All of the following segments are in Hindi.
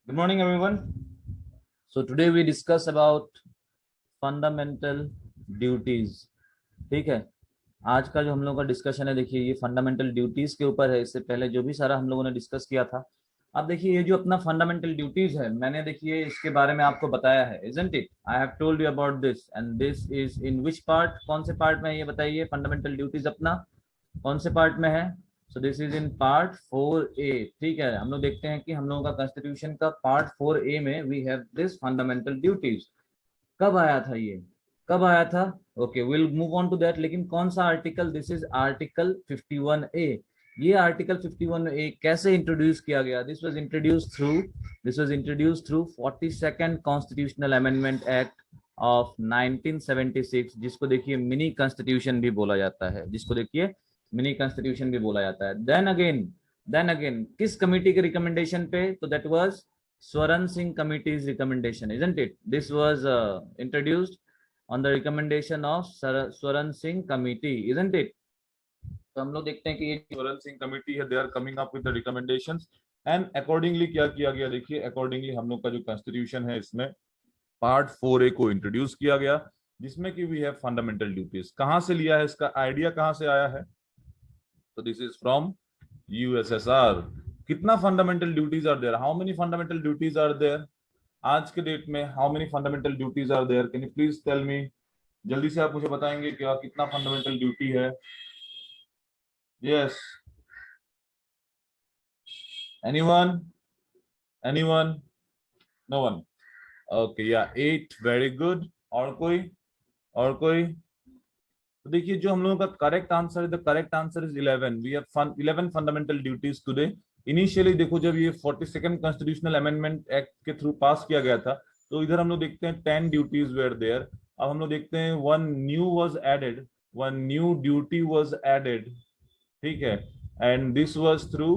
Good morning, everyone. So today we discuss about fundamental duties. ठीक है, आज का जो हम लोगों का डिस्कशन है, देखिए ये फंडामेंटल ड्यूटीज के ऊपर है। इससे पहले जो भी सारा हम लोगों ने डिस्कस किया था, अब देखिए ये जो अपना फंडामेंटल ड्यूटीज है, मैंने देखिए इसके बारे में आपको बताया है, isn't it? I have told you about this and this is in which part, कौन से पार्ट में है ये बताइए। फंडामेंटल ड्यूटीज अपना कौन से पार्ट में है? सो this is in part 4A। ठीक है, हम लोग देखते हैं कि हम लोगों का कॉन्स्टिट्यूशन का पार्ट 4A में we have this fundamental duties. कब आया था ये, कब आया था? Okay, will move on to that. लेकिन कौन सा article? This is article 51A। ये आर्टिकल 51A कैसे इंट्रोड्यूस किया गया? This was introduce through 42nd constitutional amendment act of 1976, जिसको देखिए मिनी कॉन्स्टिट्यूशन भी बोला जाता है, जिसको देखिए मिनी कॉन्स्टिट्यूशन भी बोला जाता है। देन अगेन किस कमिटी के रिकमेंडेशन पे? तो that was Swaran Singh Committee's recommendation, isn't it? This was introduced on the recommendation of Swaran Singh Committee, isn't it? तो हम लोग देखते हैं कि ये स्वरण सिंह कमेटी है, they are coming up with the recommendations and accordingly क्या किया गया, देखिए अकॉर्डिंगली हम लोग का जो कॉन्स्टिट्यूशन है इसमें पार्ट 4A को इंट्रोड्यूस किया गया, जिसमें कि वी हैव फंडामेंटल ड्यूटीज। कहां से लिया है इसका आइडिया, कहां से आया है? तो दिस इज फ्रॉम यूएसएसआर। कितना fundamental duties are there? How many fundamental duties are there आज के डेट में? How many fundamental duties are there? Can you please tell me? जल्दी से आप मुझे बताएंगे क्या कितना फंडामेंटल ड्यूटी है? Yes, anyone? Anyone? No one? Okay, या 8, वेरी गुड। और कोई? और कोई? तो देखिए जो हम लोगों का करेक्ट आंसर है, the correct answer is 11। We have 11 fundamental duties today. Initially देखो जब ये 42nd कॉन्स्टिट्यूशनल अमेंडमेंट एक्ट के थ्रू पास किया गया था, तो इधर हम लोग देखते हैं 10 ड्यूटीज वेयर देयर। अब हम लोग देखते हैं one new duty was added. ठीक है, and this was through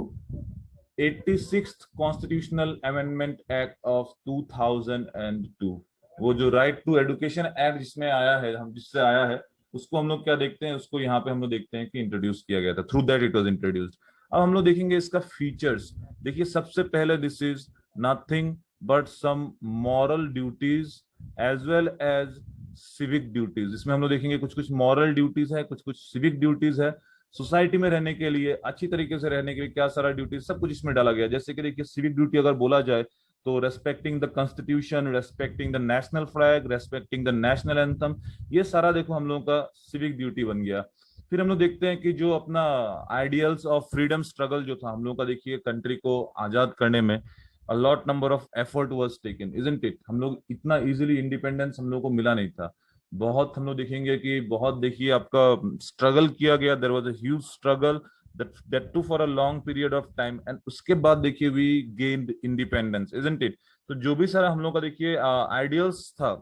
86th constitutional amendment act of 2002। वो जो राइट टू एजुकेशन एक्ट जिसमें आया है, हम जिससे आया है, उसको हम लोग क्या देखते हैं, उसको यहाँ पे हम लोग देखते हैं कि इंट्रोड्यूस किया गया था, through that it was introduced. अब हम लोग देखेंगे इसका फीचर्स। देखिए सबसे पहले this is nothing but some moral duties as well as civic duties. इसमें हम लोग देखेंगे कुछ कुछ मॉरल ड्यूटीज है, कुछ कुछ सिविक ड्यूटीज है। सोसाइटी में रहने के लिए, अच्छी तरीके से रहने के लिए क्या सारा ड्यूटीज, सब कुछ इसमें डाला गया। जैसे कि देखिए सिविक ड्यूटी अगर बोला जाए तो respecting the constitution, respecting the national flag, respecting the national anthem, ये सारा देखो हम लोगों का सिविक ड्यूटी बन गया। फिर हम लोग देखते हैं कि जो अपना आइडियल्स ऑफ फ्रीडम स्ट्रगल जो था हम लोग का, देखिए कंट्री को आजाद करने में अ lot number of effort was taken, isn't it? हम लोग इतना इजीली इंडिपेंडेंस हम लोग को मिला नहीं था। बहुत हम लोग देखेंगे कि बहुत देखिए आपका स्ट्रगल किया गया, there was a huge struggle that too for a long period of time, and उसके बाद देखिए we gained independence, isn't it? तो जो भी सारा हम लोग का देखिए आइडियल्स था,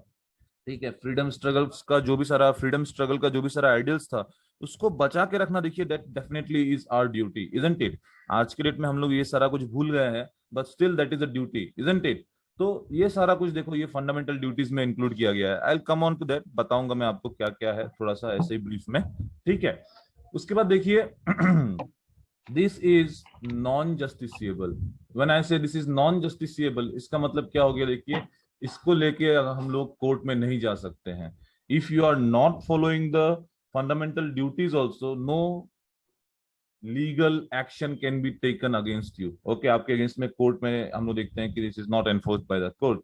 ठीक है, फ्रीडम स्ट्रगल्स का जो भी सारा, फ्रीडम स्ट्रगल का जो भी सारा आइडियल्स था, उसको बचा के रखना देखिए that definitely is our duty, isn't it? आज के डेट में हम लोग ये सारा कुछ भूल गए हैं, but still that is a duty, isn't it? तो ये सारा कुछ देखो ये फंडामेंटल ड्यूटीज में इंक्लूड किया गया है। I will come on to that, बताऊंगा मैं आपको क्या क्या है, थोड़ा सा ऐसे ही ब्रीफ में। ठीक है, उसके बाद देखिए this is non justiciable. When I से दिस इज नॉन जस्टिसिएबल, इसका मतलब क्या हो गया? देखिए इसको लेके हम लोग कोर्ट में नहीं जा सकते हैं। If you are not following the fundamental duties also, no legal action can be taken against you. Okay, आपके अगेंस्ट में कोर्ट में हम लोग देखते हैं कि this is not enforced by the court.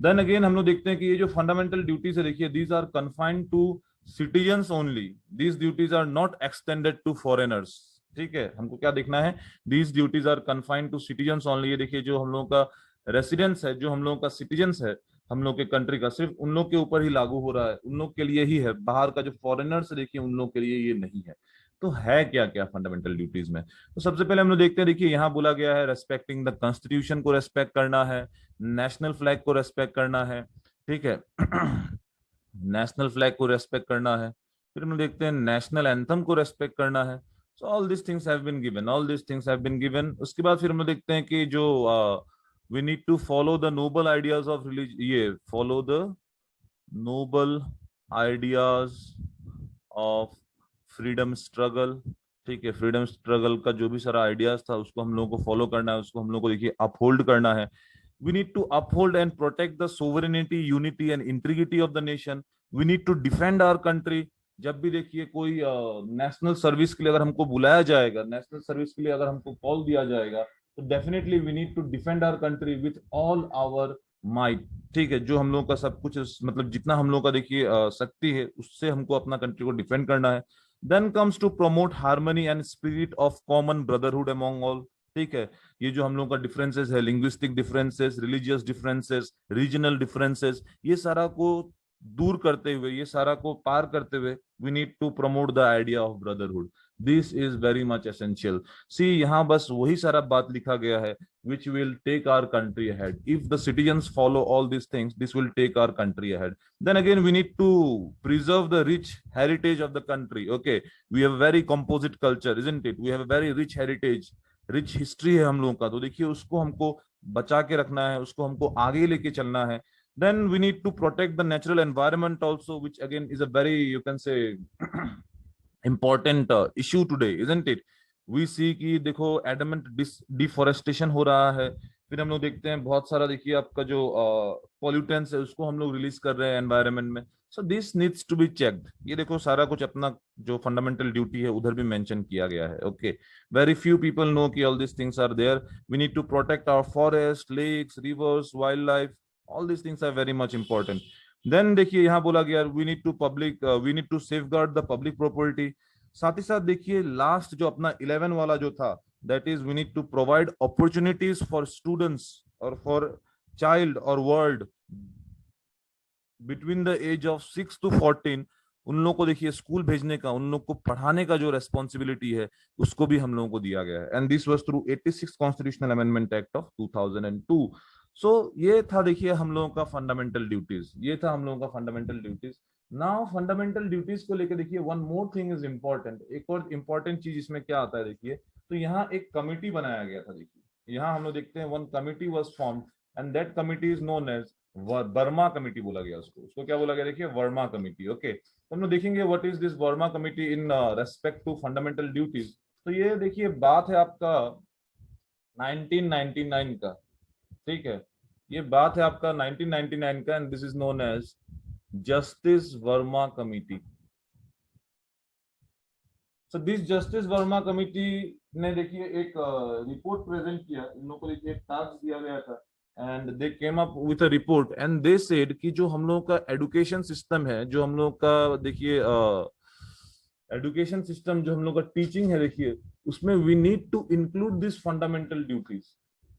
Then again हम लोग देखते हैं कि ये जो फंडामेंटल ड्यूटीज है, देखिए these are confined to citizens only, these duties are not extended to foreigners. ठीक है, हमको क्या देखना है? These duties are confined to citizens only. ये देखिए जो हम लोगों का रेसिडेंस है, जो हम लोगों का सिटीजन्स है हम लोग के कंट्री का, सिर्फ उन लोग के ऊपर ही लागू हो रहा है, उन लोग के लिए ही है। बाहर का जो फॉरेनर्स है देखिए उन लोग के लिए ये नहीं है। तो है क्या क्या फंडामेंटल ड्यूटीज में? तो सबसे पहले हम लोग देखते हैं, देखिए यहाँ बोला गया है रेस्पेक्टिंग द कॉन्स्टिट्यूशन को रेस्पेक्ट करना है, नेशनल फ्लैग को रेस्पेक्ट करना है। ठीक है नेशनल फ्लैग को रेस्पेक्ट करना है। फिर हम लोग देखते हैं नेशनल एंथम को रेस्पेक्ट करना है। So all this things have been given, all this things have been given. उसके बाद फिर हम लोग देखते हैं कि जो we need to follow the noble ideas of religion, ये follow the noble ideas of freedom struggle. ठीक है, फ्रीडम स्ट्रगल का जो भी सारा आइडियाज था उसको हम लोगों को फॉलो करना है, उसको हम लोग को देखिए अपहोल्ड करना है। We need to uphold and protect the sovereignty, unity and integrity of the nation. We need to defend our country. जब भी देखिए कोई नेशनल सर्विस के लिए अगर हमको बुलाया जाएगा, नेशनल सर्विस के लिए अगर हमको कॉल दिया जाएगा, तो definitely we need to defend our country with all our might. ठीक है, जो हम लोगों का सब कुछ मतलब जितना हम लोगों का देखिए शक्ति है, उससे हमको अपना कंट्री को डिफेंड करना है। Then comes to promote harmony and spirit of common brotherhood among all. ठीक है, ये जो हम लोगों का डिफरेंसेस है, linguistic differences, religious differences, regional differences, ये सारा को दूर करते हुए, ये सारा को पार करते हुए, we need to promote the idea of brotherhood. This is very much essential. See यहाँ बस वही सारा बात लिखा गया है which will take our country ahead. If the citizens follow all these things, this will take our country ahead. Then again, we need to preserve the rich heritage of the country. Okay, we have a very composite culture, isn't it? We have a very rich heritage, rich history है हम लोगों का। तो देखिए उसको हमको बचा के रखना है, उसको हमको आगे लेके चलना है। Then we need to protect the natural environment also, which again is a very, you can say, important issue today, isn't it? We see कि देखो एडमेंट डिफोरेस्टेशन हो रहा है। फिर हम लोग देखते हैं बहुत सारा देखिए आपका जो पॉल्यूटेंट्स है उसको हम लोग रिलीज कर रहे हैं एनवायरनमेंट में। So this needs to be checked. ये देखो सारा कुछ अपना जो फंडामेंटल ड्यूटी है उधर भी मेंशन किया गया है। Okay, very few people know कि all this things are there. We need to protect our forest, lakes, rivers, wildlife, all this things are very much important. Then देखिए यहाँ बोला गया we need to safeguard the public property. साथ ही साथ देखिए लास्ट जो अपना 11 वाला जो था, that is we need to provide opportunities for students और फॉर चाइल्ड और world between the age of 6 to 14। उन लोगों को देखिए स्कूल भेजने का, उन लोग को पढ़ाने का जो रेस्पॉन्सिबिलिटी है उसको भी हम लोगों को दिया गया है। And this was through 86 constitutional amendment act of 2002। सो ये था देखिए हम लोगों का फंडामेंटल ड्यूटीज, ये था हम लोगों का fundamental duties. Now fundamental duties को लेकर देखिए one more thing is important. एक और इम्पोर्टेंट चीज इसमें क्या आता है देखिए, तो यहाँ एक कमिटी बनाया गया था। देखिए यहाँ हम लोग देखते हैं one committee was formed and that committee is known as Verma committee बोला गया। उसको क्या बोला गया देखिए, वर्मा कमिटी। ओके, तो हम लोग देखेंगे what is this Verma committee in respect to fundamental duties. तो ये देखिए बात है आपका 1999 का। ठीक है, ये बात है आपका 1999 का and this is known as justice Verma committee. So this justice Verma committee ने देखिए एक रिपोर्ट प्रेजेंट किया। इन लोगों को देखिए एक टास्क दिया गया था and they came up with a report and they said कि जो हम लोगों का एजुकेशन सिस्टम है, जो हम लोग का देखिए एजुकेशन सिस्टम, जो हम लोग का टीचिंग है देखिए, उसमें we need to include this fundamental duties.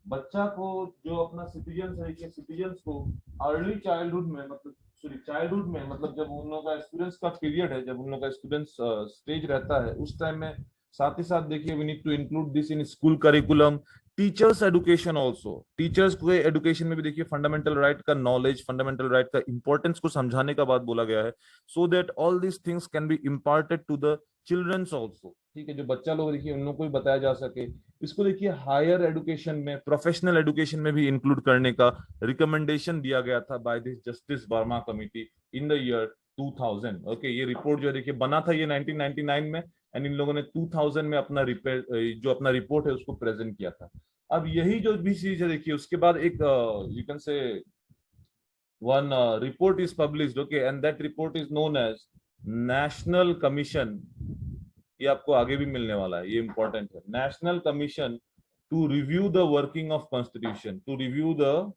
बच्चा को जो अपना सिटीजन है, सिटीजन को अर्ली चाइल्डहुड में, मतलब सॉरी चाइल्डहुड में, मतलब जब उन लोगों का स्टूडेंट्स का पीरियड है, जब उन लोगों का स्टूडेंट्स स्टेज रहता है, उस टाइम में साथ ही साथ देखिए we need to include this in school curriculum. Teachers education also, teachers को एडुकेशन में भी देखिए फंडामेंटल राइट का नॉलेज, फंडामेंटल राइट का इंपॉर्टेंस को समझाने का बात बोला गया है, so that all these things can be imparted to the childrens also. ठीक है, जो बच्चा लोग देखिए उन लोगों को भी बताया जा सके। इसको देखिए हायर एजुकेशन में, प्रोफेशनल एजुकेशन में भी इंक्लूड करने का रिकमेंडेशन दिया गया था by this justice Verma committee in the year 2000। Okay, ये रिपोर्ट जो देखिए बना था ये 1999 में एंड इन लोगों ने 2000 में अपना जो अपना रिपोर्ट है उसको प्रेजेंट किया था। अब यही जो भी चीज है देखिए, उसके बाद एक you can say one report is published. Okay, and that report is known as national commission. ये आपको आगे भी मिलने वाला है, ये इंपॉर्टेंट है। National commission to review the working of constitution, to review the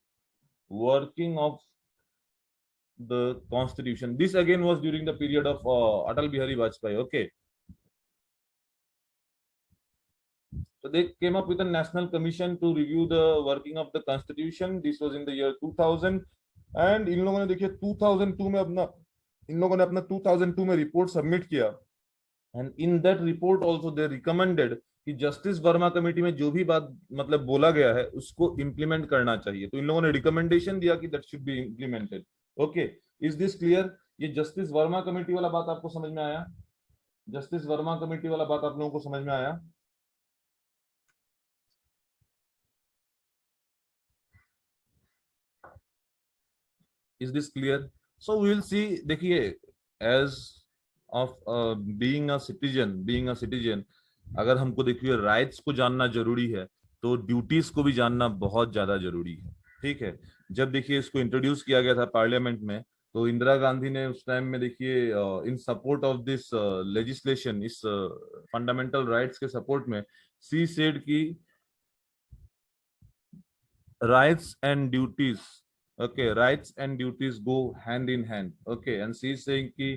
working of the constitution. This again was during the period of Atal Bihari Vajpayee. Okay, so they came up with a national commission to review the working of the constitution. This was in the year 2000 and इन लोगों ने देखिए 2002 में अपना, इन लोगों ने अपना 2002 में रिपोर्ट सबमिट किया and in that report also they recommended कि जस्टिस वर्मा कमेटी में जो भी बात मतलब बोला गया है उसको इम्प्लीमेंट करना चाहिए। तो इन लोगों ने रिकमेंडेशन दिया कि that should be implemented. Okay, is this clear? ये जस्टिस वर्मा कमेटी वाला बात आपको समझ में आया? जस्टिस वर्मा कमेटी वाला बात आप लोगों को समझ में आया? Is this clear? So we will see. देखिए as of being a citizen, अगर हमको देखिए राइट्स को जानना जरूरी है तो ड्यूटीज को भी जानना बहुत ज्यादा जरूरी है। ठीक है। जब देखिए इसको इंट्रोड्यूस किया गया था पार्लियामेंट में, तो इंदिरा गांधी ने उस टाइम में देखिए इन सपोर्ट ऑफ दिस लेजिस्लेशन, इस फंडामेंटल राइट्स के सपोर्ट में, सी सेड की rights and duties, okay, rights and duties go hand in hand, okay, and she is saying कि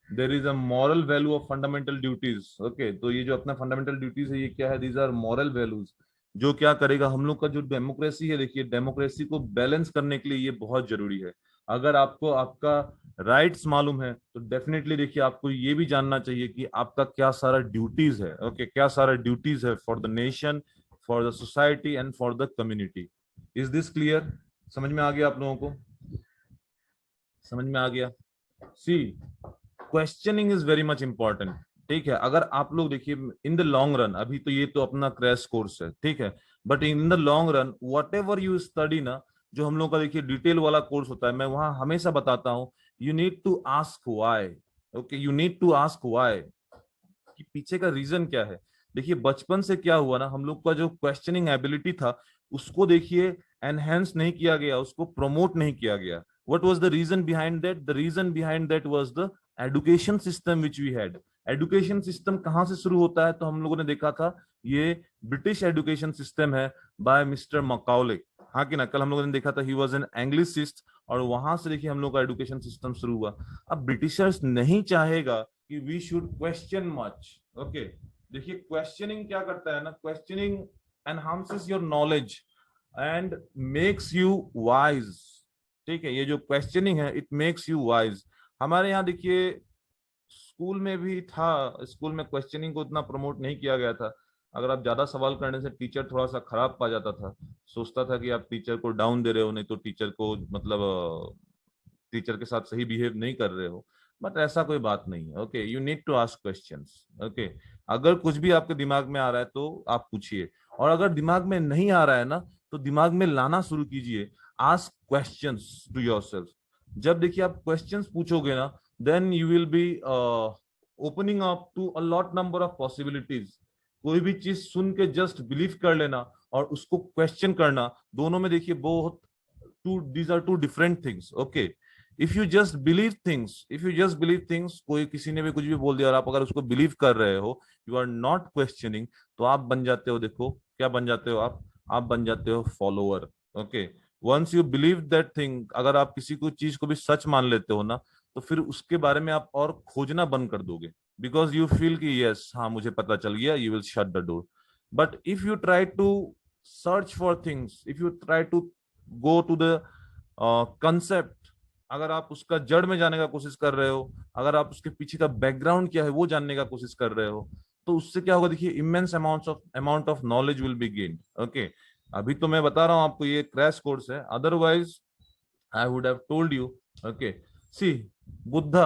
there is a moral value of fundamental duties, okay, तो ये जो अपना fundamental duties है ये क्या है, these are moral values, जो क्या करेगा हम लोग का जो डेमोक्रेसी है, देखिए डेमोक्रेसी को बैलेंस करने के लिए ये बहुत जरूरी है। अगर आपको आपका राइट्स मालूम है तो डेफिनेटली देखिए आपको ये भी जानना चाहिए कि आपका क्या सारा ड्यूटीज है, ओके, क्या सारा ड्यूटीज है for the nation, for the society and for the community. Is this clear? समझ में आ गया आप लोगों को? समझ में आ गया? See, questioning is very much important. ठीक है, अगर आप लोग देखिए इन द लॉन्ग रन, अभी तो ये तो अपना क्रैश कोर्स है, ठीक है, but in the long run what ever you study ना, जो हम लोग का देखिए डिटेल वाला कोर्स होता है, मैं वहां हमेशा बताता हूं you need to ask why, okay, you need to ask why, कि पीछे का रीजन क्या है। देखिए बचपन से क्या हुआ ना, हम लोग का जो क्वेश्चनिंग एबिलिटी था उसको देखिए एनहेंस नहीं किया गया, उसको प्रमोट नहीं किया गया। What was the reason behind that? The reason behind that was the education system which we had. Education system कहां से शुरू होता है? तो हम लोगों ने देखा था ये ब्रिटिश एजुकेशन सिस्टम है बाय मिस्टर मकाउले। हाँ कि ना, कल हम लोगों ने देखा था ही वॉज एन एंग्लिसिस्ट, और वहां से देखिए हम लोग का एजुकेशन सिस्टम शुरू हुआ। अब ब्रिटिशर्स नहीं चाहेगा कि we should question much, okay. देखिए क्वेश्चनिंग क्या करता है ना, questioning enhances your knowledge and makes you wise. ठीक है, ये जो क्वेश्चनिंग है इट मेक्स यू वाइज। हमारे यहाँ देखिए स्कूल में भी था, स्कूल में क्वेश्चनिंग को उतना प्रमोट नहीं किया गया था। अगर आप ज्यादा सवाल करने से टीचर थोड़ा सा खराब पा जाता था, सोचता था कि आप टीचर को डाउन दे रहे हो, नहीं तो टीचर को मतलब टीचर के साथ सही बिहेव नहीं कर रहे हो। बट ऐसा कोई बात नहीं है, okay, you need to ask questions, okay. अगर कुछ भी आपके दिमाग में आ रहा है तो आप पूछिए, और अगर दिमाग में नहीं आ रहा है ना तो दिमाग में लाना शुरू कीजिए। Ask questions to yourself. जब देखिए आप क्वेश्चंस पूछोगे ना, then you will be opening up to a lot number of possibilities. कोई भी चीज सुन के जस्ट बिलीव कर लेना और उसको क्वेश्चन करना, दोनों में देखिए बहुत two, these are two different things, okay. If you just believe things, if you just believe things, कोई किसी ने भी कुछ भी बोल दिया और आप अगर उसको बिलीव कर रहे हो, यू आर नॉट क्वेश्चनिंग, तो आप बन जाते हो, देखो क्या बन जाते हो आप बन जाते हो follower, okay. Once you believe that thing, अगर आप किसी को चीज को भी सच मान लेते हो ना, तो फिर उसके बारे में आप और खोजना बंद कर दोगे, बिकॉज यू फील कि यस हाँ मुझे पता चल गया, you will shut the door. But if you try to search for things, if you try to go to the concept, अगर आप उसका जड़ में जाने का कोशिश कर रहे हो, अगर आप उसके पीछे का बैकग्राउंड क्या है वो जानने का कोशिश कर रहे हो, तो उससे क्या होगा, देखिए immense amount of knowledge will be gained, okay. अभी तो मैं बता रहा हूं आपको, ये क्रैश कोर्स है, otherwise I would have told you, okay. See, Buddha,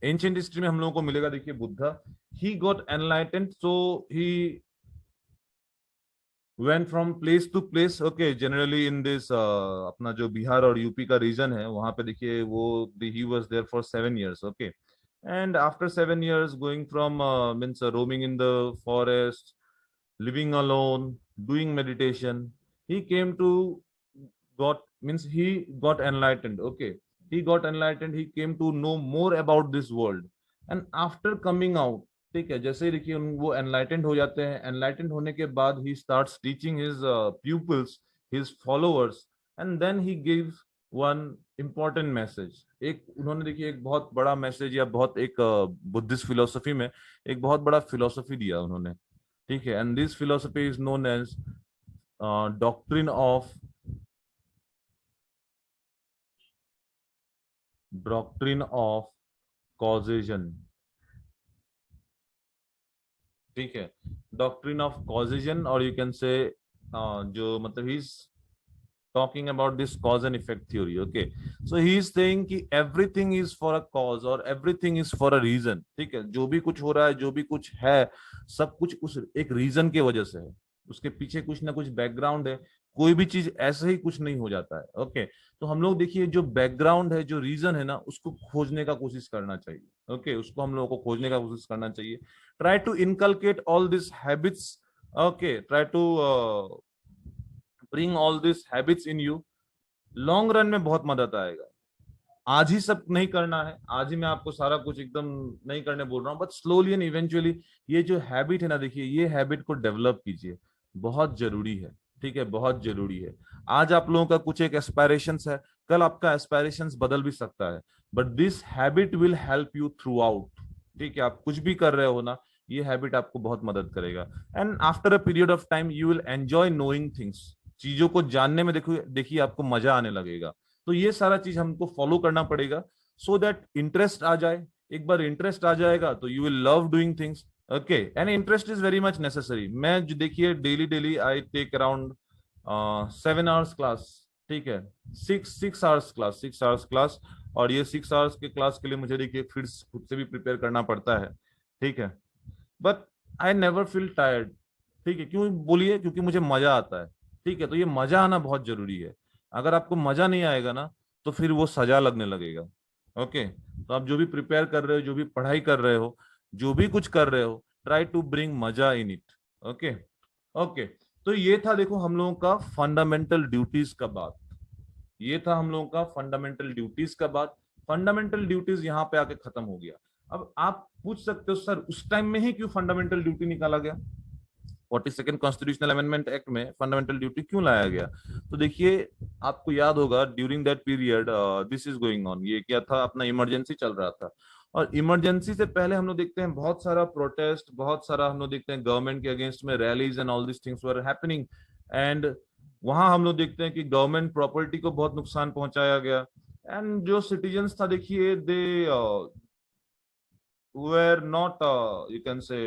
ancient history में हम लोगों को मिलेगा, देखिए Buddha, he got enlightened, so he went from place to place, okay, generally in this अपना जो बिहार और यूपी का रीजन है वहां पे देखिए वो he was there for 7 years, okay, and after 7 years going from means roaming in the forest, living alone, doing meditation, he came to got, means he got enlightened, okay, he got enlightened, he came to know more about this world, and after coming out, ठीक है, जैसे ही देखिए वो एनलाइटेंड हो जाते हैं, एनलाइटेंड होने के बाद he starts teaching his pupils, his followers, and then he gives one important message. एक उन्होंने देखिए एक बहुत बड़ा मैसेज, या बहुत एक बुद्धिस्ट फिलोसफी में एक बहुत बड़ा फिलोसफी दिया उन्होंने, ठीक है, and this philosophy is known as doctrine of, doctrine of causation, ठीक है, डॉक्ट्रिन ऑफ कॉजेशन, और यू कैन से जो मतलब ही talking about this cause and effect theory, okay, so he is saying कि everything is for a cause और everything is for a reason, ठीक है, जो भी कुछ हो रहा है, जो भी कुछ है, सब कुछ उस एक रीजन के वजह से है, उसके पीछे कुछ ना कुछ बैकग्राउंड है, कोई भी चीज ऐसे ही कुछ नहीं हो जाता है, ओके। तो हम लोग देखिए जो बैकग्राउंड है, जो रीजन है ना, उसको खोजने का कोशिश करना चाहिए, ओके, उसको हम लोगों को खोजने का कोशिश करना चाहिए। Try to inculcate all this habits, okay, try to bring all these habits in you, long run में बहुत मदद आएगा। आज ही सब नहीं करना है, आज ही मैं आपको सारा कुछ एकदम नहीं करने बोल रहा हूँ, बट स्लोली एंड इवेंचुअली ये जो हैबिट है ना, देखिए ये हैबिट को डेवलप कीजिए, बहुत जरूरी है। ठीक है, बहुत जरूरी है। आज आप लोगों का कुछ एक एस्पायरेशंस है, कल आपका एस्पायरेशंस बदल भी सकता है, but this habit will help you through out. ठीक है, आप कुछ भी कर रहे हो ना, ये हैबिट आपको बहुत मदद करेगा। And after a period of time you will enjoy knowing things. चीजों को जानने में देखो, देखिए आपको मजा आने लगेगा। तो ये सारा चीज हमको फॉलो करना पड़ेगा, सो दैट इंटरेस्ट आ जाए। एक बार इंटरेस्ट आ जाएगा तो you will love doing things. Okay, and interest is very much necessary. मैं जो देखिए daily daily I take around 7 hours class. ठीक है, 6 आवर्स क्लास। और ये 6 आवर्स के क्लास के लिए मुझे देखिए फिर खुद से भी प्रिपेयर करना पड़ता है। ठीक है, but I never feel tired. ठीक है, क्यों बोलिए? क्योंकि मुझे मजा आता है। ठीक है, तो ये मजा आना बहुत जरूरी है। अगर आपको मजा नहीं आएगा ना, तो फिर वो सजा लगने लगेगा। ओके, तो आप जो भी प्रिपेयर कर रहे हो, जो भी पढ़ाई कर रहे हो, जो भी कुछ कर रहे हो, ट्राई टू ब्रिंग मजा इन इट। ओके। ओके, तो ये था देखो हम लोगों का फंडामेंटल ड्यूटीज का बात। ये था हम लोगों का फंडामेंटल ड्यूटीज का बात। फंडामेंटल ड्यूटीज यहाँ पे आके खत्म हो गया। अब आप पूछ सकते हो सर उस टाइम में ही क्यों फंडामेंटल ड्यूटी निकाला गया? 42nd कॉन्स्टिट्यूशनल अमेंडमेंट एक्ट में फंडामेंटल ड्यूटी क्यों लाया गया? तो देखिए, आपको याद होगा during that period this is going on, ये क्या था, अपना इमरजेंसी चल रहा था। और इमरजेंसी से पहले हम लोग देखते हैं बहुत सारा प्रोटेस्ट, बहुत सारा हम लोग देखते हैं गवर्नमेंट के अगेंस्ट में rallies and all this things were happening. And वहां हम लोग देखते हैं कि गवर्नमेंट प्रॉपर्टी को बहुत नुकसान पहुंचाया गया। एंड जो सिटीजन्स था देखिए, दे were not you can say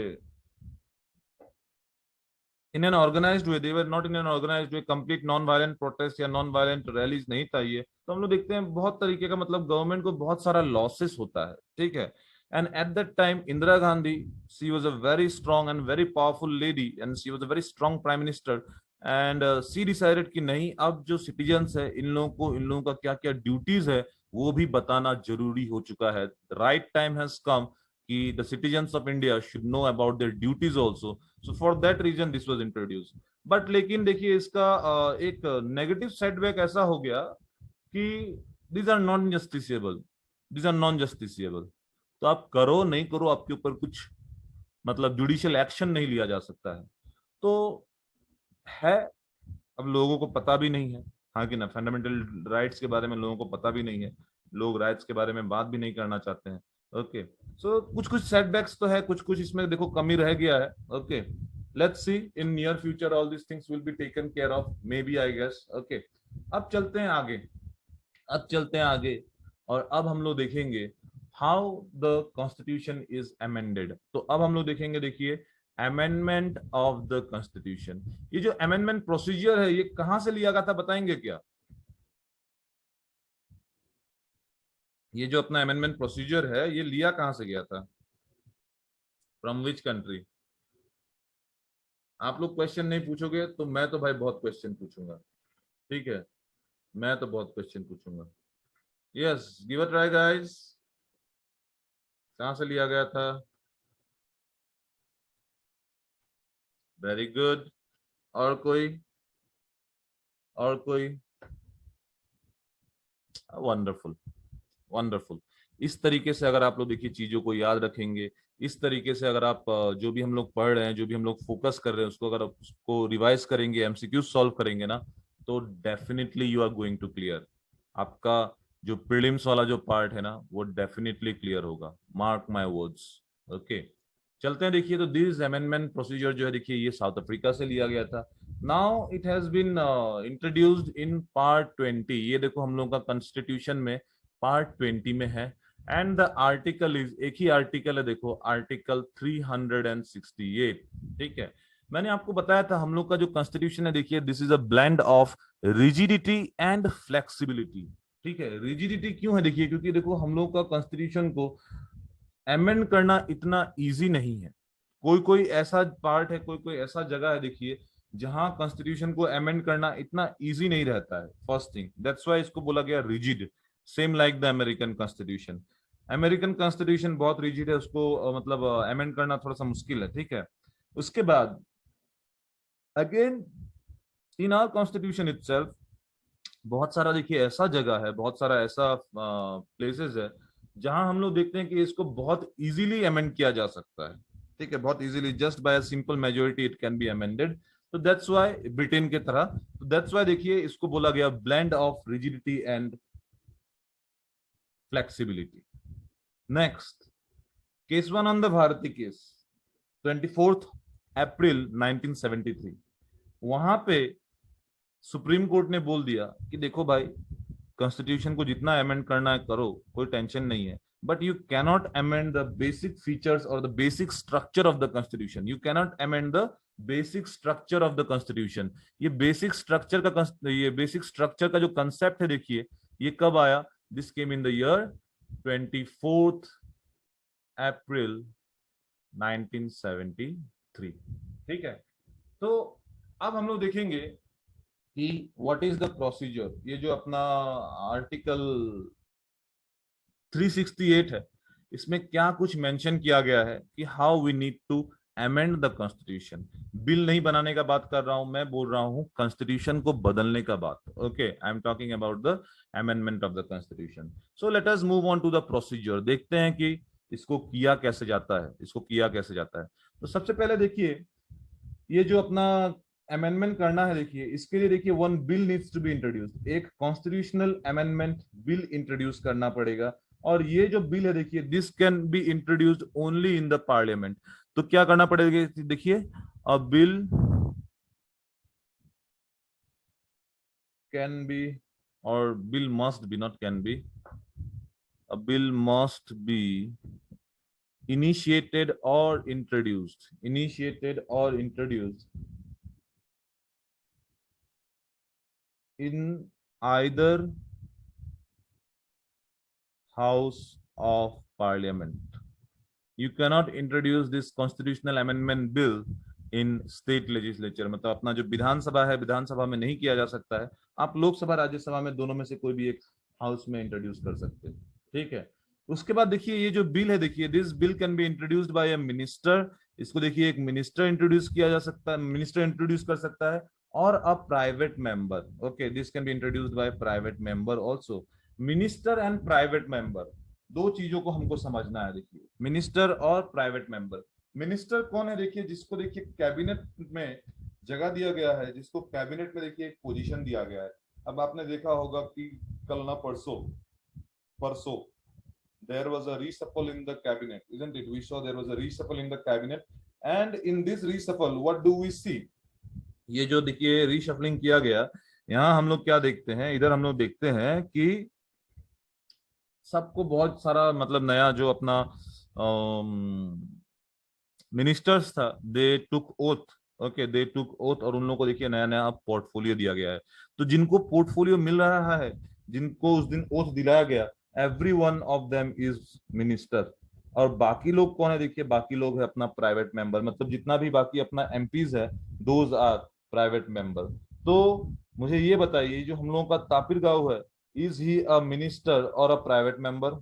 in an organized way, they were not in an organized way, complete non violent protest या non violent rallies नहीं था ये। तो हम लोग देखते हैं बहुत तरीके का, मतलब गवर्नमेंट को बहुत सारा लॉसेस होता है। ठीक है, and eight that time Indira Gandhi, she was a very strong and very powerful lady and she was a very strong prime minister. And she decided कि नहीं, अब जो सिटीजन्स है इन लोगों का क्या क्या ड्यूटीज है वो भी बताना जरूरी हो चुका है। राइट टाइम हैज कम कि the citizens of India should know about their duties also. So for that reason this was introduce. But लेकिन देखिए इसका एक नेगेटिव सेटबैक ऐसा हो गया कि these are non justiciable. These are non justiciable. तो आप करो नहीं करो, आपके ऊपर कुछ मतलब जुडिशियल एक्शन नहीं लिया जा सकता है। तो है, अब लोगों को पता भी नहीं है। हाँ कि ना, फंडामेंटल राइट्स के बारे में लोगों को पता भी नहीं है। लोग राइट्स के बारे में बात भी नहीं करना चाहते हैं। ओके, सो कुछ कुछ सेटबैक्स तो है, कुछ कुछ इसमें देखो कमी रह गया है। Okay, let's see in near future all this things will be taken care of, maybe I guess. Okay, अब चलते हैं आगे। अब चलते हैं आगे, और अब हम लोग देखेंगे how the constitution is amended. तो अब हम लोग देखेंगे, देखिए, अमेंडमेंट ऑफ द कॉन्स्टिट्यूशन। ये जो अमेंडमेंट प्रोसीजर है ये कहां से लिया गया था, बताएंगे क्या? ये जो अपना अमेंडमेंट प्रोसीजर है ये लिया कहां से गया था? From which country? आप लोग क्वेश्चन नहीं पूछोगे तो मैं तो भाई बहुत क्वेश्चन पूछूंगा। ठीक है, मैं तो बहुत क्वेश्चन पूछूंगा। Yes, give a try guys. कहां से लिया गया था? Very good. और कोई? और कोई? Wonderful, wonderful. इस तरीके से अगर आप लोग देखिए चीजों को याद रखेंगे, इस तरीके से अगर आप जो भी हम लोग पढ़ रहे हैं, जो भी हम लोग फोकस कर रहे हैं, उसको अगर आप उसको रिवाइज करेंगे, एमसीक्यू सॉल्व करेंगे ना, तो definitely you are going to clear. आपका जो प्रीलिम्स वाला जो पार्ट है ना, वो डेफिनेटली क्लियर होगा, मार्क माय वर्ड्स। ओके, चलते हैं। देखिए, तो दिस अमेंडमेंट प्रोसीजर जो है, देखिए ये साउथ अफ्रीका से लिया गया था। Now it has been introduced in part 20। ये देखो हम लोग का कॉन्स्टिट्यूशन में पार्ट 20 में है। एंड द आर्टिकल इज, एक ही आर्टिकल है, देखो आर्टिकल 368। ठीक है, मैंने आपको बताया था हम लोग का जो कॉन्स्टिट्यूशन है, देखिए this is a blend of rigidity and flexibility. ठीक है, रिजिडिटी क्यों है? देखिए क्योंकि देखो हम लोग का कॉन्स्टिट्यूशन को अमेंड करना इतना इजी नहीं है। कोई कोई ऐसा पार्ट है, कोई कोई ऐसा जगह है, देखिए जहां कॉन्स्टिट्यूशन को अमेंड करना इतना इजी नहीं रहता है। फर्स्ट थिंग, दैट्स व्हाई इसको बोला गया rigid, same like the American constitution. American constitution बहुत रिजिड है, उसको मतलब अमेंड करना थोड़ा सा मुश्किल है। ठीक है, उसके बाद again in our constitution itself बहुत सारा देखिए ऐसा जगह है, बहुत सारा ऐसा प्लेसेस है जहां हम लोग देखते हैं कि इसको बहुत इजीली अमेंड किया जा सकता है। ठीक है, बहुत easily, just by a simple majority it can be amended. तो दैट्स व्हाई ब्रिटेन के तरह, तो दैट्स व्हाई देखिए इसको बोला गया blend of rigidity and flexibility. Next, Kesavananda Bharati case, 24 April 1973। वहां पे सुप्रीम कोर्ट ने बोल दिया कि देखो भाई, कॉन्स्टिट्यूशन को जितना अमेंड करना है करो, कोई टेंशन नहीं है, but you cannot amend the basic features और the basic structure of the constitution. You cannot amend the basic structure of the constitution. ये बेसिक स्ट्रक्चर का जो कंसेप्ट है देखिए, ये कब आया? This came in the year 24 April 1973। ठीक है, तो अब हम लोग देखेंगे कि व्हाट इज द प्रोसीजर। ये जो अपना आर्टिकल 368 है, इसमें क्या कुछ मेंशन किया गया है कि how we need to amend the constitution. Bill नहीं बनाने का बात कर रहा हूं, मैं बोल रहा हूं कॉन्स्टिट्यूशन को बदलने का बात। Okay, I am talking about the amendment of the constitution. So let us move on to the procedure. देखते हैं कि इसको किया कैसे जाता है, इसको किया कैसे जाता है। तो सबसे पहले देखिए, ये जो अपना अमेंडमेंट करना है, देखिए इसके लिए देखिए one bill needs to be introduced. एक कॉन्स्टिट्यूशनल अमेंडमेंट बिल इंट्रोड्यूस करना पड़ेगा। और ये जो बिल है देखिए, this can be introduced only in the parliament. तो क्या करना पड़ेगा देखिए, अ बिल कैन बी, और bill must be, not can be, a bill must be initiated or introduced in either house of parliament. You cannot introduce this constitutional amendment bill in state legislature। मतलब अपना जो विधानसभा है, विधानसभा में नहीं किया जा सकता है। आप लोकसभा राज्यसभा में दोनों में से कोई भी एक हाउस में इंट्रोड्यूस कर सकते हैं। ठीक है, उसके बाद देखिए ये जो बिल है देखिए, this bill can be introduced bye a minister. इसको देखिए एक मिनिस्टर इंट्रोड्यूस किया जा सकता है, मिनिस्टर इंट्रोड्यूस कर सकता है, और a private member. Okay, this can be introduced by private member also. Minister and private member, दो चीजों को हमको समझना है। देखिए मिनिस्टर और प्राइवेट मेंबर। मिनिस्टर कौन है? देखिए जिसको देखिए कैबिनेट में जगह दिया गया है, जिसको कैबिनेट में देखिए एक पोजीशन दिया गया है। अब आपने देखा होगा कि कल ना परसों परसों there was a reshuffle in the cabinet, isn't it? We saw there was a reshuffle in the cabinet, and in this reshuffle what do we see? ये जो देखिए रीशफलिंग किया गया, यहाँ हम लोग क्या देखते हैं, इधर हम लोग देखते हैं कि सबको बहुत सारा मतलब नया जो अपना मिनिस्टर्स था, दे टुक ओथ। ओके, दे टुक ओथ, और उन लोगों को देखिए नया नया पोर्टफोलियो दिया गया है। तो जिनको पोर्टफोलियो मिल रहा है, जिनको उस दिन ओथ दिलाया गया, every one of them is minister. और बाकी लोग कौन है? देखिए बाकी लोग है अपना प्राइवेट मेंबर, मतलब जितना भी बाकी अपना एमपीज है, दोज आर प्राइवेट मेंबर। तो मुझे ये बताइए, जो हम लोगों का तापिर गांव है, इज ही अ मिनिस्टर और a private member?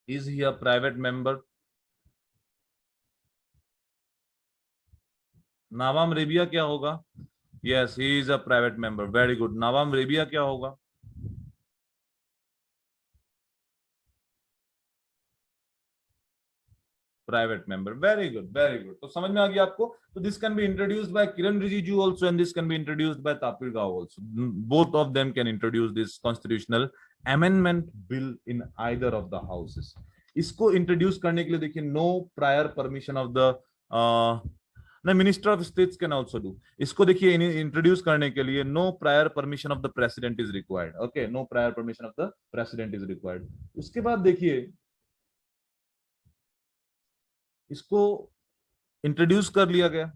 Is he a private member? नावाम रेबिया क्या होगा? Yes, he is a private member. Very good. नावाम रेबिया क्या होगा? Private member. Very good, very good. तो समझ में आ गया आपको। तो this can be introduced by Kiren Rijiju also, and this can be introduced by Tapir Gao also. Both of them can introduce this constitutional amendment bill in either of the houses. इसको इंट्रोड्यूस करने के लिए देखिए no prior permission of the ना, minister of states can also do. इसको देखिए इंट्रोड्यूस करने के लिए no prior permission of the president is required. Okay, no prior permission of the president is required. उसके बाद देखिए इसको इंट्रोड्यूस कर लिया गया।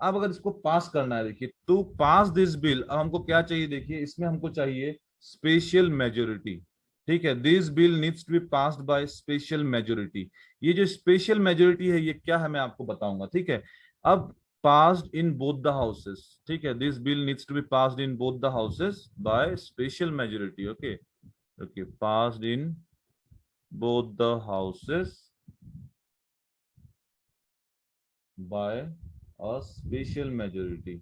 अब अगर इसको पास करना है, देखिए टू पास दिस बिल, अब हमको क्या चाहिए? देखिए इसमें हमको चाहिए स्पेशल मेजोरिटी। ठीक है, this bill needs to be passed by special majority. ये जो स्पेशल मेजोरिटी है ये क्या है मैं आपको बताऊंगा। ठीक है, अब passed in both the houses. ठीक है, this bill needs to be passed in both the houses by special majority. Okay, okay, passed in both the houses by a special majority।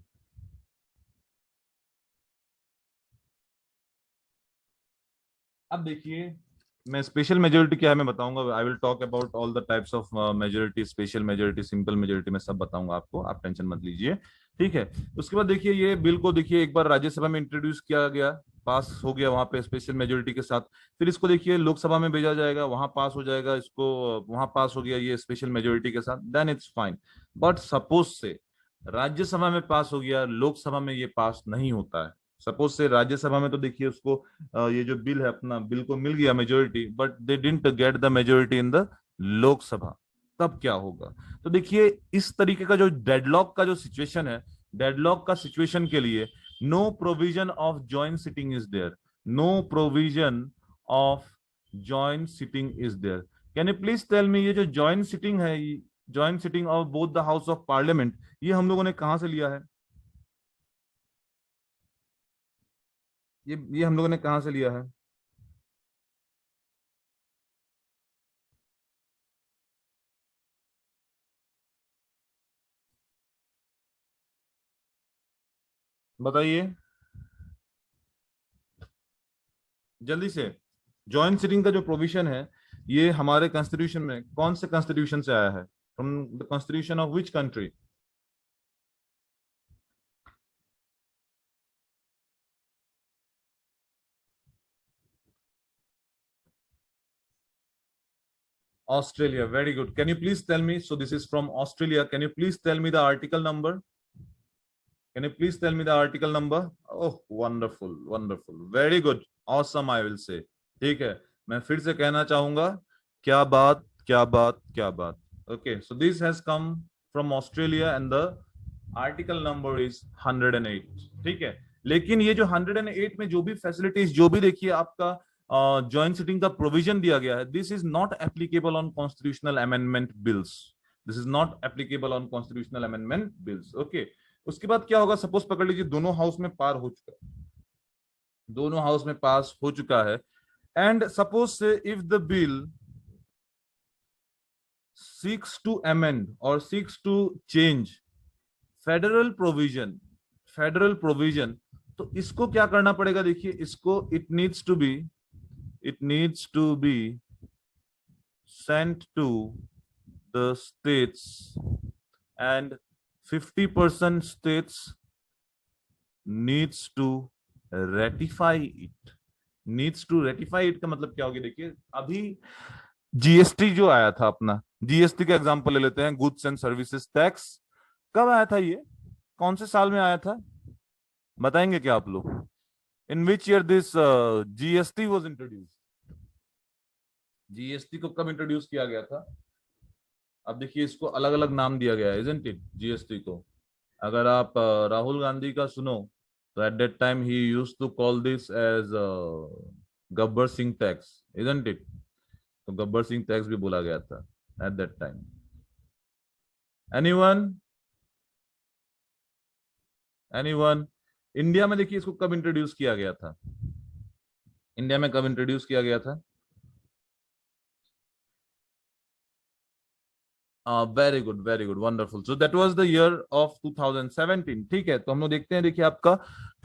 अब देखिए, मैं स्पेशल मेजोरिटी क्या है मैं बताऊंगा। I will talk about all the types of majority, special majority, simple majority, मैं सब बताऊंगा आपको, आप टेंशन मत लीजिए। ठीक है, उसके बाद देखिए ये बिल को देखिए एक बार राज्यसभा में इंट्रोड्यूस किया गया, पास हो गया वहां पे स्पेशल मेजोरिटी के साथ। फिर इसको देखिए लोकसभा में भेजा जाएगा, वहां पास हो जाएगा, इसको वहां पास हो गया ये स्पेशल मेजोरिटी के साथ, then it's fine. But suppose say Rajya Sabha में पास हो गया, लोकसभा में ये पास नहीं होता है। सपोज से राज्यसभा में तो देखिए उसको ये जो बिल है अपना, बिल को मिल गया majority, but they didn't get the majority in the Lok Sabha. तब क्या होगा? तो देखिए इस तरीके का जो डेडलॉक का जो सिचुएशन है, डेडलॉक का सिचुएशन के लिए no provision of joint sitting is there, no provision of joint sitting is there. Can you please tell me, ये जो जॉइंट सिटिंग है, joint sitting of both the house of parliament, ये हम लोगों ने कहां से लिया है? ये हम लोगों ने कहां से लिया है? बताइए जल्दी से। जॉइंट सिटिंग का जो प्रोविजन है, ये हमारे कॉन्स्टिट्यूशन में कौन से कॉन्स्टिट्यूशन से आया है? From the constitution of which country? Australia, very good. Can you please tell me, so this is from Australia, can you please tell me the article number? Can you please tell me the article number? Oh wonderful, wonderful, very good, awesome I will say. ठीक है, मैं फिर से कहना चाहूंगा, क्या बात, क्या बात, क्या बात। Okay, so this has come from Australia and the article number is 108। ठीक है, लेकिन ये जो 108 में जो भी फैसिलिटीज, जो भी देखिए आपका जॉइंट सिटिंग का प्रोविजन दिया गया है, this is not applicable on constitutional amendment bills. This is not applicable on constitutional amendment bills. Okay, उसके बाद क्या होगा? सपोज पकड़ लीजिए दोनों हाउस में पार हो चुका है, दोनों हाउस में पास हो चुका है, and suppose say if the bill seeks to amend or seeks to change federal provision, federal provision, तो इसको क्या करना पड़ेगा? देखिए इसको it needs to be sent to the states and 50% states needs to ratify it। Needs to ratify it का मतलब क्या होगी? देखिए अभी जीएसटी जो आया था अपना, जीएसटी का एग्जांपल ले लेते हैं, गुड्स एंड सर्विसेज टैक्स, कब आया था ये? कौन से साल में आया था? बताएंगे क्या आप लोग? In which year this GST was introduce? GST को कब इंट्रोड्यूस किया गया था? अब देखिए इसको अलग अलग नाम दिया गया है, इजंट इट, जीएसटी को। अगर आप राहुल गांधी का सुनो, तो at that time he used to call this as Gabbar Singh tax, isn't it? तो गब्बर सिंह टैक्स भी बोला गया था at that time. Anyone, anyone? India में देखिए इसको कब इंट्रोड्यूस किया गया था? इंडिया में कब इंट्रोड्यूस किया गया था? Very good, very good, wonderful. So that was the year of 2017। ठीक है, तो हम लोग देखते हैं, देखिए आपका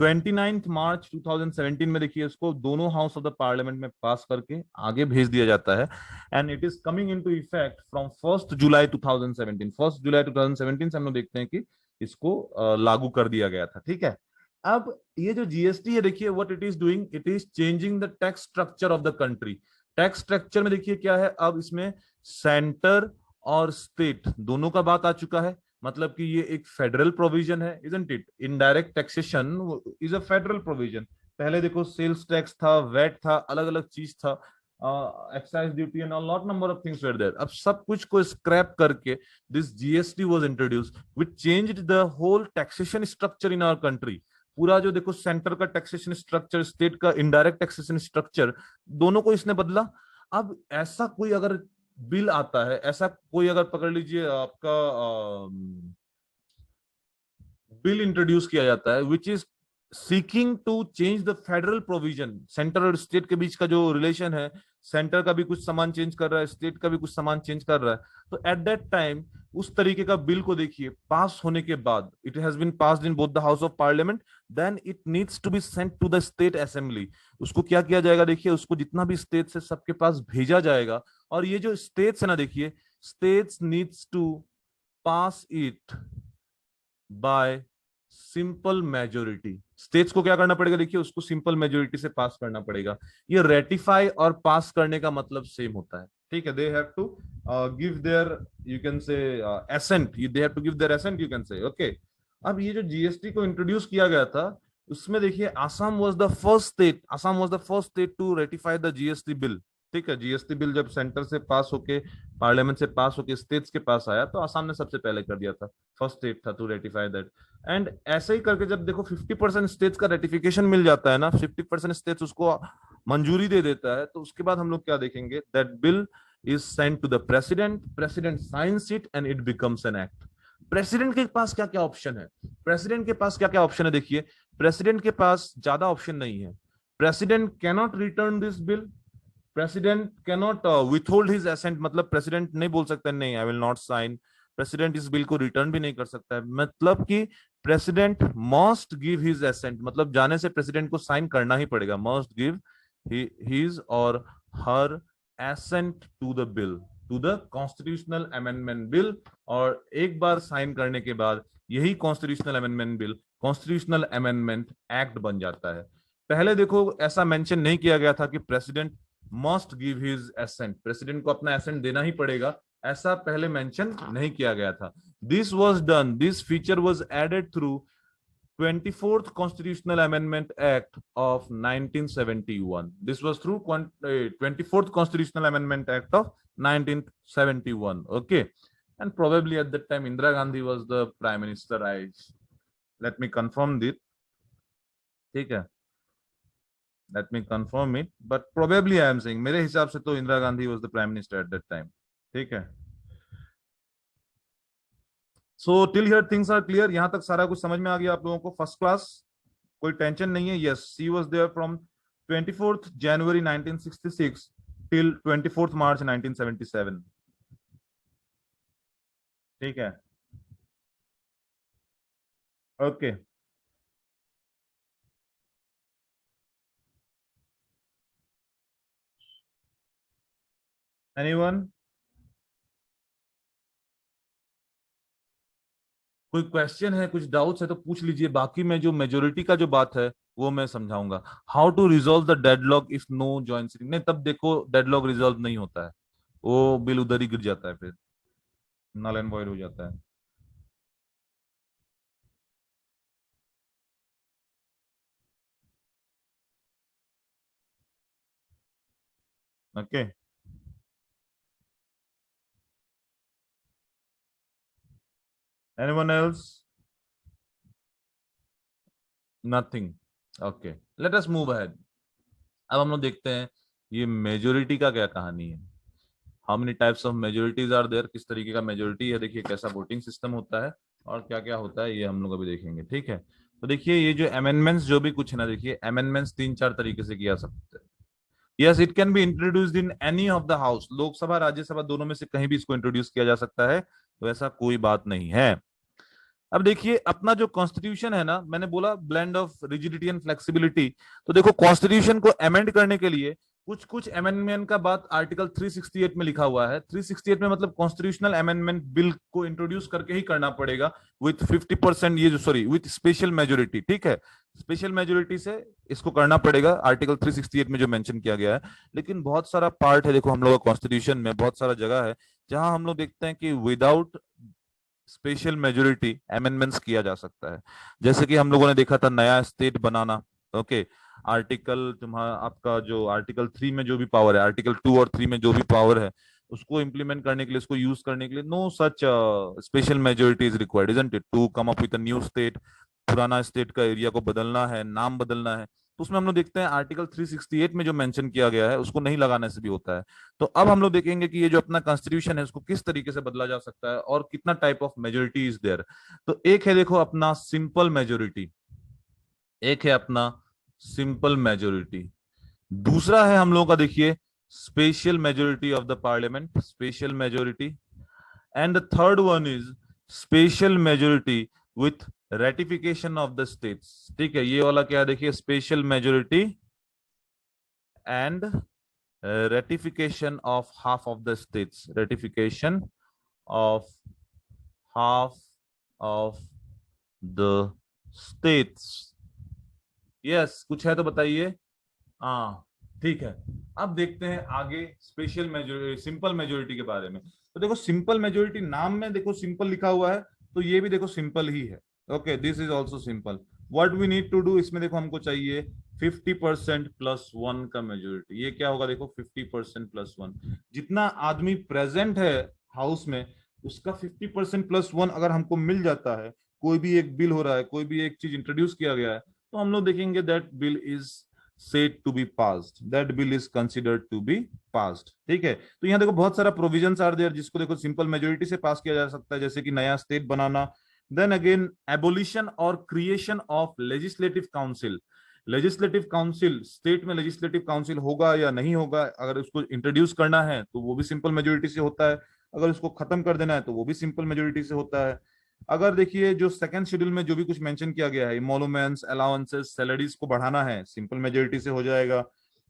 29 मार्च 2017 में देखिए इसको दोनों हाउस ऑफ द पार्लियामेंट में पास करके आगे भेज दिया जाता है, and it is coming into effect from 1 जुलाई 2017। 1 जुलाई 2017 से हम लोग देखते हैं कि इसको लागू कर दिया गया था। ठीक है, अब ये जो जीएसटी है, देखिए what it is doing, it is changing the tax structure of the country. Tax structure में देखिए क्या है, अब इसमें सेंटर और स्टेट दोनों का बात आ चुका है। मतलब कि ये एक फेडरल प्रोविजन है, isn't it? Indirect taxation is a federal provision. पहले देखो सेल्स टैक्स था, वेट था, अलग अलग चीज था, excise duty and lot number of things were there. अब सब कुछ को स्क्रैप करके this GST was introduced which changed the whole taxation structure in our country. पूरा जो देखो सेंटर का टैक्सेशन स्ट्रक्चर, स्टेट का इनडायरेक्ट टैक्सेशन स्ट्रक्चर, दोनों को इसने बदला। अब ऐसा कोई अगर बिल आता है, ऐसा कोई अगर पकड़ लीजिए आपका बिल इंट्रोड्यूस किया जाता है which is seeking to change the federal provision, centre और स्टेट के बीच का जो रिलेशन है, सेंटर का भी कुछ सामान चेंज कर रहा है, स्टेट का भी कुछ सामान चेंज कर रहा है। तो एट दैट टाइम उस तरीके का बिल को देखिए, पास होने के बाद, it has been passed in both the house of parliament, then it needs to be sent to the state assembly. उसको क्या किया जाएगा, देखिए उसको जितना भी स्टेट से सबके पास भेजा जाएगा, और ये जो स्टेट्स है ना, देखिए states needs to pass it by simple majority. States को क्या करना पड़ेगा, देखिए उसको सिंपल मेजोरिटी से पास करना पड़ेगा। ये रेटिफाई और पास करने का मतलब सेम होता है, ठीक है। They have to give their, you can say assent, they have to give their assent, you can say, okay. अब ये जो जीएसटी को इंट्रोड्यूस किया गया था, उसमें देखिए Assam was the first state, Assam was the first state to ratify the GST bill, ठीक है। जीएसटी बिल जब सेंटर से पास होके, पार्लियामेंट से पास होके स्टेट्स के पास आया, तो आसाम ने सबसे पहले कर दिया था, फर्स्ट स्टेट था टू रेटिफाई दैट। एंड ऐसे ही करके जब देखो 50% स्टेट्स का रेटिफिकेशन मिल जाता है ना, 50% स्टेट्स उसको मंजूरी दे देता है, तो उसके बाद हम लोग क्या देखेंगे, that bill is sent to the president, president signs it and it becomes an act. President के पास क्या क्या ऑप्शन है, प्रेसिडेंट के पास क्या क्या ऑप्शन है, देखिए प्रेसिडेंट के पास ज्यादा ऑप्शन नहीं है। President cannot return this bill, president cannot withhold his assent, मतलब प्रेसिडेंट नहीं बोल सकता नहीं I will not sign. President इस बिल को रिटर्न भी नहीं कर सकता है, मतलब कि president must give his assent, मतलब जाने से प्रेसिडेंट को साइन करना ही पड़ेगा, मस्ट गिव हिज और her assent to the bill, to the constitutional amendment bill. और एक बार साइन करने के बाद यही constitutional amendment bill constitutional amendment act बन जाता है। पहले देखो ऐसा मेंशन नहीं किया गया था कि president must give his assent, president को अपना एसेंट देना ही पड़ेगा, ऐसा पहले मेंशन नहीं किया गया था। This was done, this feature was added through 24th Constitutional Amendment Act of 1971. This was through 24th Constitutional Amendment Act of 1971. Okay, and probably at that time Indira Gandhi was the prime minister. Let me confirm this. ठीक है, let me confirm it, but probably I am saying, मेरे हिसाब से तो Indira Gandhi was the prime minister at that time, ठीक है। So till here things are clear, यहां तक सारा कुछ समझ में आ गया आप लोगों को, फर्स्ट क्लास, कोई टेंशन नहीं है। Yes, she was there from 24th January 1966 till 24th March 1977, ठीक है, ओके। एनीवन, कोई क्वेश्चन है, कुछ डाउट्स है तो पूछ लीजिए, बाकी मैं जो मेजोरिटी का जो बात है वो मैं समझाऊंगा। How to resolve the deadlock if no joint sitting, नहीं तब देखो डेडलॉक रिजोल्व नहीं होता है, वो बिल उधर ही गिर जाता है, फिर नल एंड वॉइड हो जाता है। Okay, anyone else, nothing, okay, late us move ahead. अब हम लोग देखते हैं ये मेजोरिटी का क्या कहानी है, how many types of majorities are there, किस तरीके का मेजोरिटी है, देखिए कैसा वोटिंग सिस्टम होता है और क्या क्या होता है, ये हम लोग अभी देखेंगे, ठीक है। तो देखिए ये जो अमेंडमेंट्स जो भी कुछ है ना, देखिए अमेंडमेंट्स तीन चार तरीके से किया सकते हैं। Yes, it can be introduced in any of the house, Lok Sabha Rajya Sabha दोनों में से कहीं भी इसको इंट्रोड्यूस किया जा सकता है, तो ऐसा कोई बात नहीं है। अब देखिए अपना जो कॉन्स्टिट्यूशन है ना, मैंने बोला blend of rigidity and flexibility, तो देखो कॉन्स्टिट्यूशन को अमेंड करने के लिए कुछ कुछ अमेंडमेंट का बात आर्टिकल 368 में लिखा हुआ है। 368 में मतलब कॉन्स्टिट्यूशनल अमेंडमेंट बिल को इंट्रोड्यूस करके ही करना पड़ेगा विथ 50%, ये जो सॉरी विथ स्पेशल मेजोरिटी, ठीक है, स्पेशल मेजोरिटी से इसको करना पड़ेगा, आर्टिकल 368 में जो मेंशन किया गया है। लेकिन बहुत सारा पार्ट है देखो हम लोग कॉन्स्टिट्यूशन में, बहुत सारा जगह है जहां हम लोग देखते हैं कि विदाउट स्पेशल मेजोरिटी अमेंडमेंट्स किया जा सकता है। जैसे कि हम लोगों ने देखा था नया स्टेट बनाना, ओके, आर्टिकल तुम्हारा आपका जो आर्टिकल 3 में जो भी पावर है, आर्टिकल 2 और 3 में जो भी पावर है, उसको इंप्लीमेंट करने के लिए, उसको यूज करने के लिए no such special majority is required, isn't it, to come up with a new state. पुराना स्टेट का एरिया को बदलना है, नाम बदलना है, तो उसमें हम लोग देखते हैं आर्टिकल 368 में जो मेंशन किया गया है उसको नहीं लगाने से भी होता है। तो अब हम लोग देखेंगे कि ये जो अपना कॉन्स्टिट्यूशन है उसको किस तरीके से बदला जा सकता है और कितना type of majority is there. तो एक है देखो अपना सिंपल मेजोरिटी, एक है अपना सिंपल मेजोरिटी, दूसरा है हम लोगों का देखिए special majority of the parliament, special majority. And the third one is special majority with ratification of the states. ठीक है, ये वाला क्या है देखिए, special majority and ratification of half of the states, ratification of half of the states. Yes, कुछ है तो बताइए। हाँ, ठीक है। अब देखते हैं आगे स्पेशल मेजोरिटी, सिंपल मेजोरिटी के बारे में। तो देखो सिंपल मेजोरिटी, नाम में देखो सिंपल लिखा हुआ है, तो ये भी देखो सिंपल ही है। Okay, this is also simple. What we need to do, इसमें देखो हमको चाहिए 50% प्लस वन का मेजोरिटी। ये क्या होगा देखो, 50% प्लस वन, जितना आदमी प्रेजेंट है हाउस में उसका 50% प्लस वन अगर हमको मिल जाता है, कोई भी एक बिल हो रहा है, कोई भी एक चीज इंट्रोड्यूस किया गया है, तो हम लोग देखेंगे that bill is said to be passed, that bill is considered to be passed। ठीक है, तो यहाँ देखो बहुत सारा प्रोविजंस आर देयर जिसको देखो सिंपल मेजोरिटी से पास किया जा सकता है, जैसे कि नया स्टेट बनाना। देन अगेन एबोलिशन और creation of legislative council. Legislative council, state में लेजिस्लेटिव काउंसिल होगा या नहीं होगा, अगर उसको इंट्रोड्यूस करना है तो वो भी सिंपल मेजोरिटी से होता है, अगर उसको खत्म कर देना है तो वो भी सिंपल मेजोरिटी से होता है। अगर देखिए जो सेकंड शेड्यूल में जो भी कुछ मेंशन किया गया है, इमोलुमेंट्स, अलाउंसेस, सैलरीज को बढ़ाना है, सिंपल मेजोरिटी से हो जाएगा।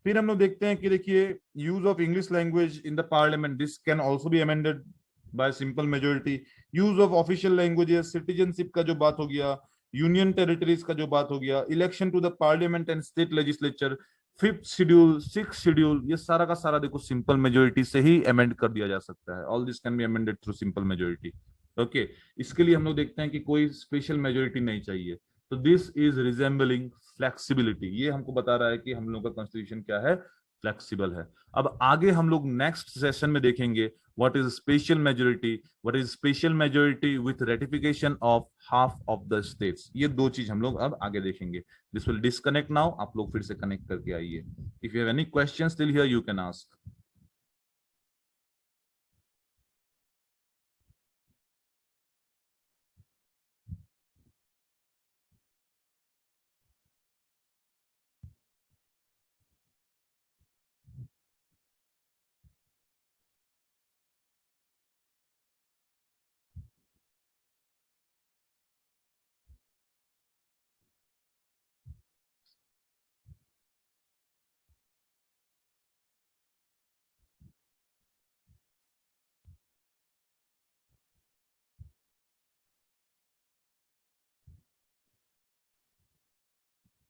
फिर हम लोग देखते हैं कि देखिए use of English language in the parliament, this can also be amended bye simple majority. Use of official languages, citizenship का जो बात हो गया, यूनियन टेरिटरीज का जो बात हो गया, election to the parliament and state legislature, fifth schedule, six schedule, ये सारा का सारा देखो सिंपल मेजोरिटी से ही अमेंड कर दिया जा सकता है। All this can be amended through simple majority. Okay, इसके लिए हम लोग देखते हैं कि कोई स्पेशल मेजोरिटी नहीं चाहिए, तो दिस इज रिजेंबलिंग फ्लेक्सिबिलिटी। ये हमको बता रहा है कि हम लोग का कॉन्स्टिट्यूशन क्या है, फ्लेक्सिबल है। अब आगे हम लोग नेक्स्ट सेशन में देखेंगे what is special majority, what is special majority with ratification of half of the states. ये दो चीज हम लोग अब आगे देखेंगे। दिस विल डिस्कनेक्ट नाउ, आप लोग फिर से कनेक्ट करके आइए। If you have any question still here you can ask.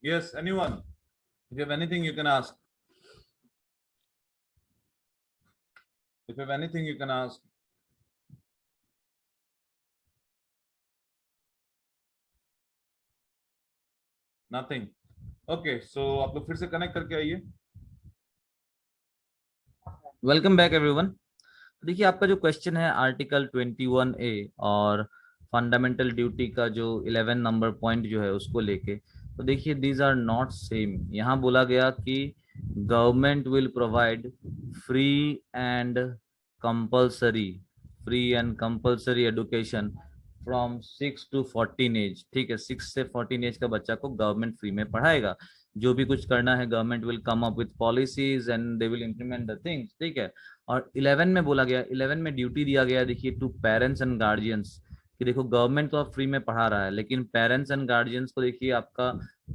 Yes, anyone? If you have anything, you can ask. If you have anything, you can ask. Nothing. Okay, so आप लोग फिर से कनेक्ट करके आइए। Welcome back everyone. देखिए आपका जो क्वेश्चन है आर्टिकल 21A और फंडामेंटल ड्यूटी का जो 11 नंबर पॉइंट जो है उसको लेके, तो देखिए दीज आर नॉट सेम। यहाँ बोला गया कि government will provide free and compulsory free and compulsory education from 6 to 14 age. ठीक है, 6 से 14 एज का बच्चा को गवर्नमेंट फ्री में पढ़ाएगा। जो भी कुछ करना है government will come up with policies and they will implement the things. ठीक है, और 11 में बोला गया, 11 में ड्यूटी दिया गया देखिए टू पेरेंट्स एंड गार्जियंस, कि देखो गवर्नमेंट तो आप फ्री में पढ़ा रहा है लेकिन पेरेंट्स एंड गार्जियंस को देखिए आपका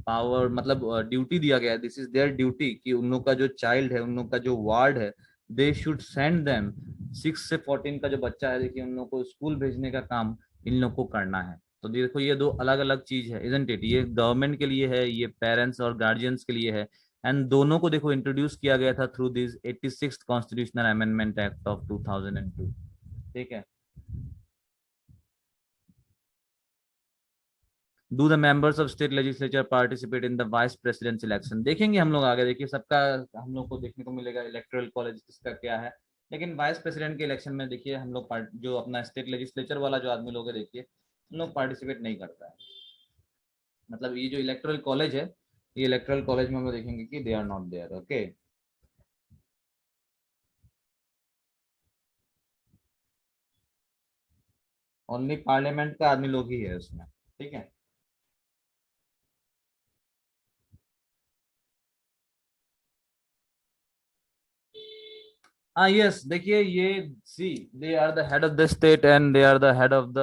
पावर मतलब ड्यूटी दिया गया है, दिस इज देयर ड्यूटी कि उन लोग का जो चाइल्ड है, उन लोग का जो वार्ड है, दे शुड सेंड देम। 6 से 14 का जो बच्चा है देखिए उन लोग को स्कूल भेजने का काम इन लोग को करना है। तो देखो ये दो अलग अलग चीज है, इजंट इट? ये गवर्नमेंट के लिए है, ये पेरेंट्स और गार्जियंस के लिए है। एंड दोनों को देखो इंट्रोड्यूस किया गया था through this 86th constitutional amendment act of 2002। ठीक है, do the members of state legislature participate in the vice president election. देखेंगे हम लोग आगे, देखिए सबका हम लोग को देखने को मिलेगा इलेक्टोरल कॉलेज किसका क्या है, लेकिन वाइस प्रेसिडेंट के इलेक्शन में देखिए हम लोग जो अपना स्टेट लेजिस्लेचर वाला जो आदमी लोग है देखिए हम लोग पार्टिसिपेट नहीं करता है। मतलब ये जो इलेक्टोरल कॉलेज है, ये इलेक्टोरल कॉलेज में हम लोग देखेंगे कि they are not there. Okay, only parliament का आदमी लोग ही है उसमें। ठीक है, हाँ यस, देखिए ये see, they are the head of the state and they are the head of the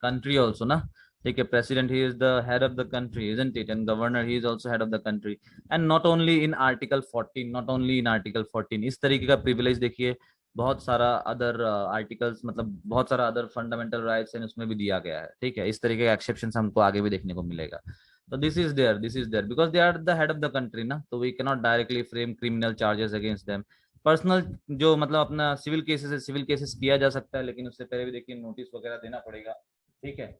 country also ना। ठीक है, president he is the head of the country isn't it, and governor he is also head of the country. And not only in article 14, not only in article 14 इस तरीके का प्रिविलेज देखिए बहुत सारा अदर आर्टिकल्स, मतलब बहुत सारा अदर फंडामेंटल राइट्स हैं उसमें भी दिया गया है। ठीक है, इस तरीके का एक्सेप्शन हमको आगे भी देखने को मिलेगा। तो this is there because they are the head of the country ना, तो we cannot directly frame criminal charges against them. Personal जो मतलब अपना सिविल केसेस है, सिविल केसेस किया जा सकता है, लेकिन उससे पहले भी देखिए नोटिस वगैरह देना पड़ेगा। ठीक है,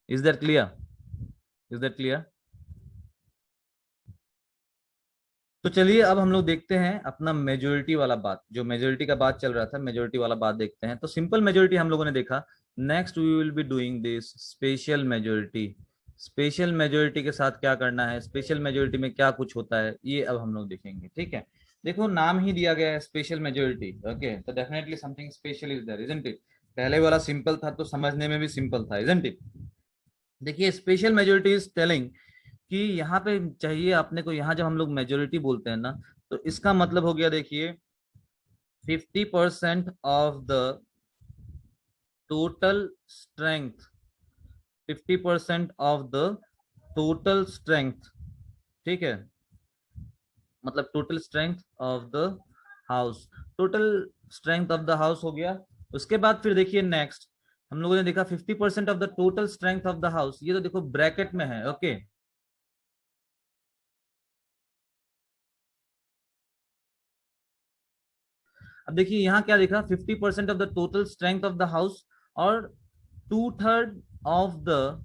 is that clear? Is that clear? तो चलिए अब हम लोग देखते हैं अपना मेजोरिटी वाला बात, जो मेजोरिटी का बात चल रहा था, मेजोरिटी वाला बात देखते हैं। तो सिंपल मेजोरिटी हम लोगों ने देखा। Next we will be doing this special majority. Special majority के साथ क्या करना है, स्पेशल मेजोरिटी में क्या कुछ होता है, ये अब हम लोग देखेंगे। ठीक है, देखो नाम ही दिया गया है स्पेशल मेजोरिटी। ओके, तो definitely something special is there, isn't it? पहले वाला सिंपल था तो समझने में भी सिंपल था, इजंट इट? देखिए स्पेशल मेजोरिटी इज टेलिंग कि यहाँ पे चाहिए अपने को, यहाँ जब हम लोग मेजोरिटी बोलते हैं ना, तो इसका मतलब हो गया देखिए 50% of the total strength, 50% of the total strength. ठीक है, मतलब total strength of the house, total strength of the house हो गया। उसके बाद फिर देखिए नेक्स्ट हम लोगों ने देखा 50% of the total strength of the house, ये तो देखो ब्रैकेट में है। ओके, अब देखिए यहाँ क्या लिखा, 50% of the total strength of the house, और two third of the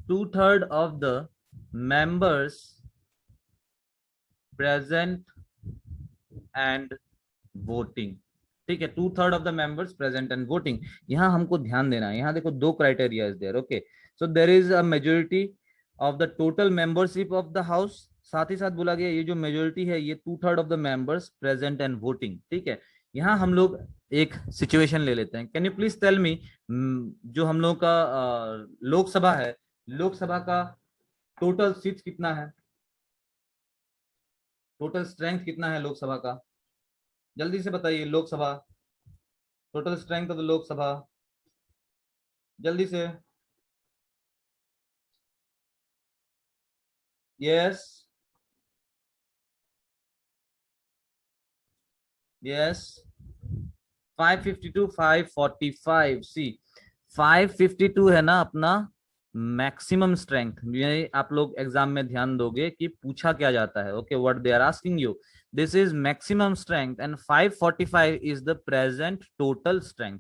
two third of the members present and voting. ठीक है, two third of the members present and voting. यहाँ हमको ध्यान देना है, यहाँ देखो दो criteria is there. Okay, so there is a majority of the total membership of the house, साथ ही साथ बोला गया ये जो मेजोरिटी है ये two third of the members present and voting. ठीक है, यहाँ हम लोग एक सिचुएशन ले लेते हैं। Can you please tell me, जो हम लोग का लोकसभा है, लोकसभा का टोटल सीट कितना है, टोटल स्ट्रेंथ कितना है लोकसभा का? जल्दी से बताइए, Lok Sabha, total strength of the Lok Sabha, जल्दी से। Yes, yes, 552, 545। सी 552 है ना अपना मैक्सिमम स्ट्रेंथ। ये आप लोग एग्जाम में ध्यान दोगे कि पूछा क्या जाता है। Okay, what they are asking you, this is maximum strength and 545 is the present total strength.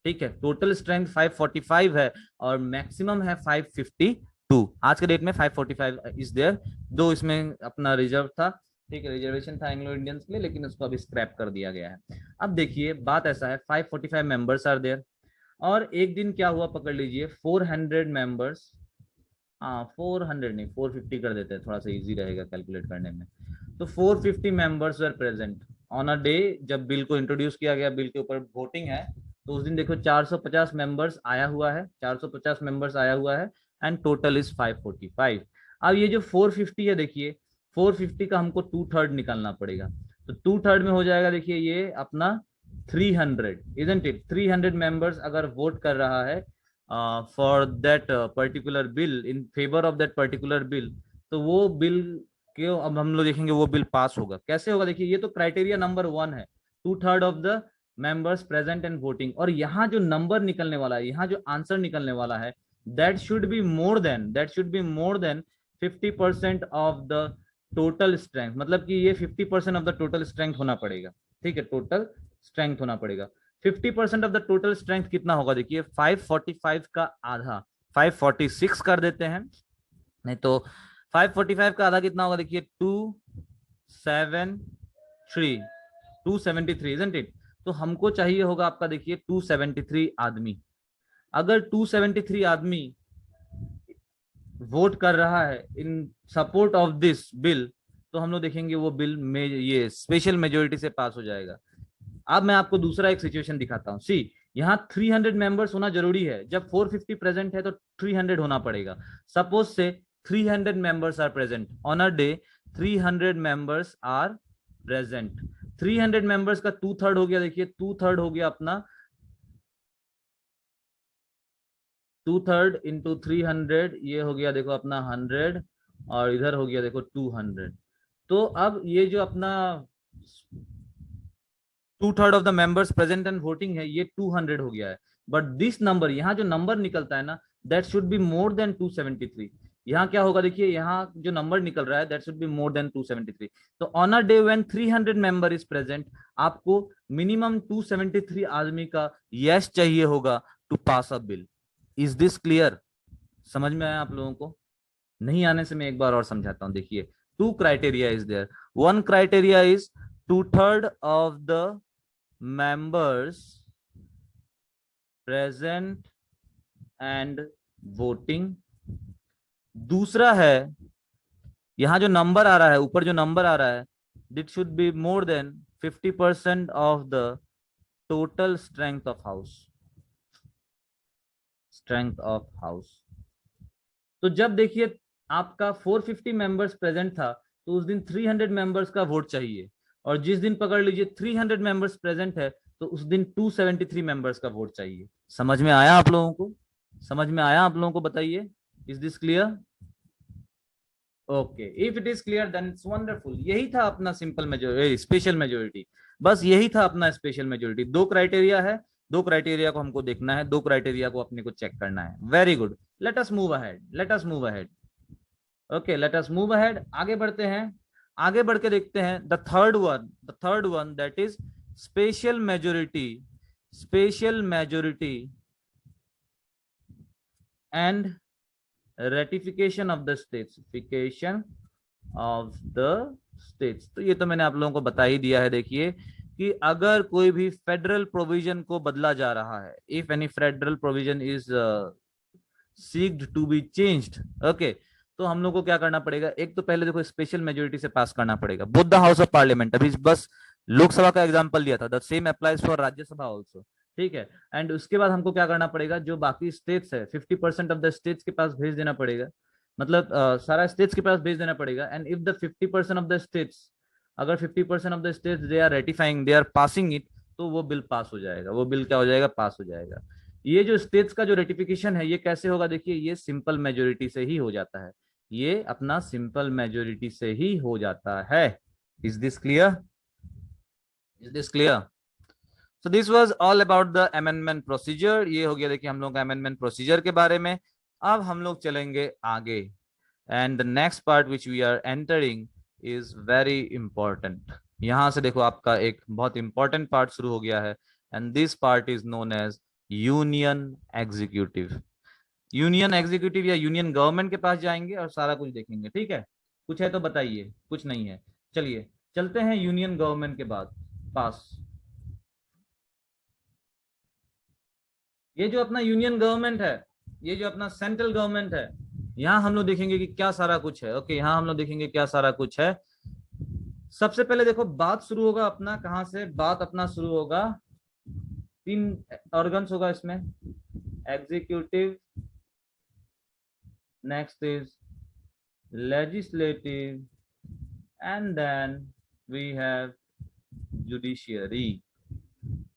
ठीक है, टोटल स्ट्रेंथ 545 है और मैक्सिमम है 552। आज के डेट में 545 इज देयर, दो इसमें अपना रिजर्व था। ठीक है, रिजर्वेशन था एंग्लो इंडियंस के लिए, लेकिन उसको अभी स्क्रैप कर दिया गया है। अब देखिए बात ऐसा है, 545 मेंबर्स आर देयर, और एक दिन क्या हुआ पकड़ लीजिए, 400 मेंबर्स, हाँ 400 नहीं 450 कर देते हैं, थोड़ा सा इजी रहेगा कैलकुलेट करने में। तो 450 members were present on a day जब बिल को इंट्रोड्यूस किया गया, बिल के ऊपर वोटिंग है। तो उस दिन देखो 450 मेंबर्स आया हुआ है, 450 मेंबर्स आया हुआ है, एंड टोटल इज 545। अब ये जो 450 है देखिए, 450 का हमको टू थर्ड निकालना पड़ेगा। तो टू थर्ड में हो जाएगा देखिए ये अपना 300, इजंट इट? 300 मेंबर्स अगर वोट कर रहा है for that particular bill, in favour of that particular bill, तो वो बिल क्यों, अब हम लोग देखेंगे वो बिल पास होगा कैसे होगा। देखिए ये तो क्राइटेरिया नंबर 1 है, two third of the members present and voting, और यहाँ जो नंबर निकलने वाला है, यहाँ जो आंसर निकलने वाला है, that should be more than 50% of the total strength, मतलब कि ये 50% ऑफ द टोटल स्ट्रेंथ होना पड़ेगा। ठीक है, टोटल स्ट्रेंथ होना पड़ेगा। 50% ऑफ द टोटल स्ट्रेंथ कितना होगा, देखिए 545 का आधा 546 कर देते हैं, नहीं तो 545 का आधा कितना होगा, देखिए 273, 273 इजंट इट? तो हमको चाहिए होगा आपका देखिए 273 आदमी। अगर 273 आदमी वोट कर रहा है इन सपोर्ट ऑफ दिस बिल, तो हम लोग देखेंगे वो बिल में ये स्पेशल मेजोरिटी से पास हो जाएगा। अब मैं आपको दूसरा एक सिचुएशन दिखाता हूँ। सी, यहाँ 300 मेंबर्स होना जरूरी है, जब 450 प्रेजेंट है तो 300 होना पड़ेगा। Suppose say 300 members are present on a day, 300 members are present, 300 members का 2/3 हो गया, देखिए 2/3 हो गया अपना, 2/3 इंटू 300, ये हो गया देखो अपना 100, और इधर हो गया देखो 200। तो अब ये जो अपना 2/3 of the members present and voting है, ये 200 हो गया है। बट दिस नंबर, यहाँ जो नंबर निकलता है ना, that should be more than 273। यहाँ क्या होगा देखिए, यहाँ जो नंबर निकल रहा है that should be more than 273। तो on a day when 300 member is present, आपको मिनिमम 273 आदमी का यस चाहिए होगा to pass a bill. Is this clear? समझ में आया आप लोगों को? नहीं आने से मैं एक बार और समझाता हूं। देखिए, two criteria is there. One criteria is 2/3 of the members present and voting। दूसरा है, यहां जो नंबर आ रहा है, ऊपर जो नंबर आ रहा है, that should be more than 50% of the total strength of house, strength of house. तो जब देखिए आपका 450 मेंबर्स प्रेजेंट था, तो उस दिन 300 मेंबर्स का वोट चाहिए, और जिस दिन पकड़ लीजिए 300 मेंबर्स प्रेजेंट है, तो उस दिन 273 मेंबर्स का वोट चाहिए। समझ में आया आप लोगों को? समझ में आया आप लोगों को? बताइए, is this clear? Okay, if it is clear then it's wonderful. यही था अपना सिंपल मेजोरिटी, स्पेशल मेजोरिटी। बस यही था अपना स्पेशल मेजोरिटी। दो क्राइटेरिया है, दो क्राइटेरिया को हमको देखना है, दो क्राइटेरिया को अपने को चेक करना है। Very good, late us move ahead, let us move ahead. Okay, late us move ahead, आगे बढ़ते हैं। आगे बढ़ के देखते हैं the third one that is special majority, special majority and ratification of the states, of the states. तो ये तो मैंने आप लोगों को बता ही दिया है। देखिए कि अगर कोई भी फेडरल प्रोविजन को बदला जा रहा है, if any federal provision is seeked to be changed, okay, तो हम लोग को क्या करना पड़ेगा? एक तो पहले देखो स्पेशल मेजोरिटी से पास करना पड़ेगा, both the house of parliament. अभी बस लोकसभा का एग्जांपल दिया था, the same applies for Rajya Sabha also, ठीक है। एंड उसके बाद हमको क्या करना पड़ेगा, जो बाकी स्टेट्स है 50% ऑफ द स्टेट्स के पास भेज देना पड़ेगा, मतलब सारा स्टेट्स के पास भेज देना पड़ेगा। And if the 50% of the states, अगर 50% of the states they are ratifying, they are passing it, तो वो बिल पास हो जाएगा, वो बिल क्या हो जाएगा? पास हो जाएगा। ये जो स्टेट्स का जो रेटिफिकेशन है, ये कैसे होगा? देखिए, ये सिंपल मेजोरिटी से ही हो जाता है, ये अपना सिंपल मेजोरिटी से ही हो जाता है। Is this clear? Is this clear? So this was all about the amendment procedure. ये हो गया देखिए हम लोग अमेंडमेंट प्रोसीजर के बारे में। अब हम लोग चलेंगे आगे, and the next part which we are entering is very important. यहां से देखो आपका एक बहुत इंपॉर्टेंट पार्ट शुरू हो गया है, and this part is known as union executive. Union executive या यूनियन गवर्नमेंट के पास जाएंगे और सारा कुछ देखेंगे, ठीक है। कुछ है तो बताइए, कुछ नहीं है, चलिए चलते हैं यूनियन गवर्नमेंट के बाद पास। ये जो अपना यूनियन गवर्नमेंट है, ये जो अपना सेंट्रल गवर्नमेंट है, यहाँ हम लोग देखेंगे कि क्या सारा कुछ है। ओके, यहाँ हम लोग देखेंगे क्या सारा कुछ है। सबसे पहले देखो बात शुरू होगा अपना कहाँ से? बात अपना शुरू होगा, तीन ऑर्गन्स होगा इसमें, executive, next is legislative, and then we have judiciary.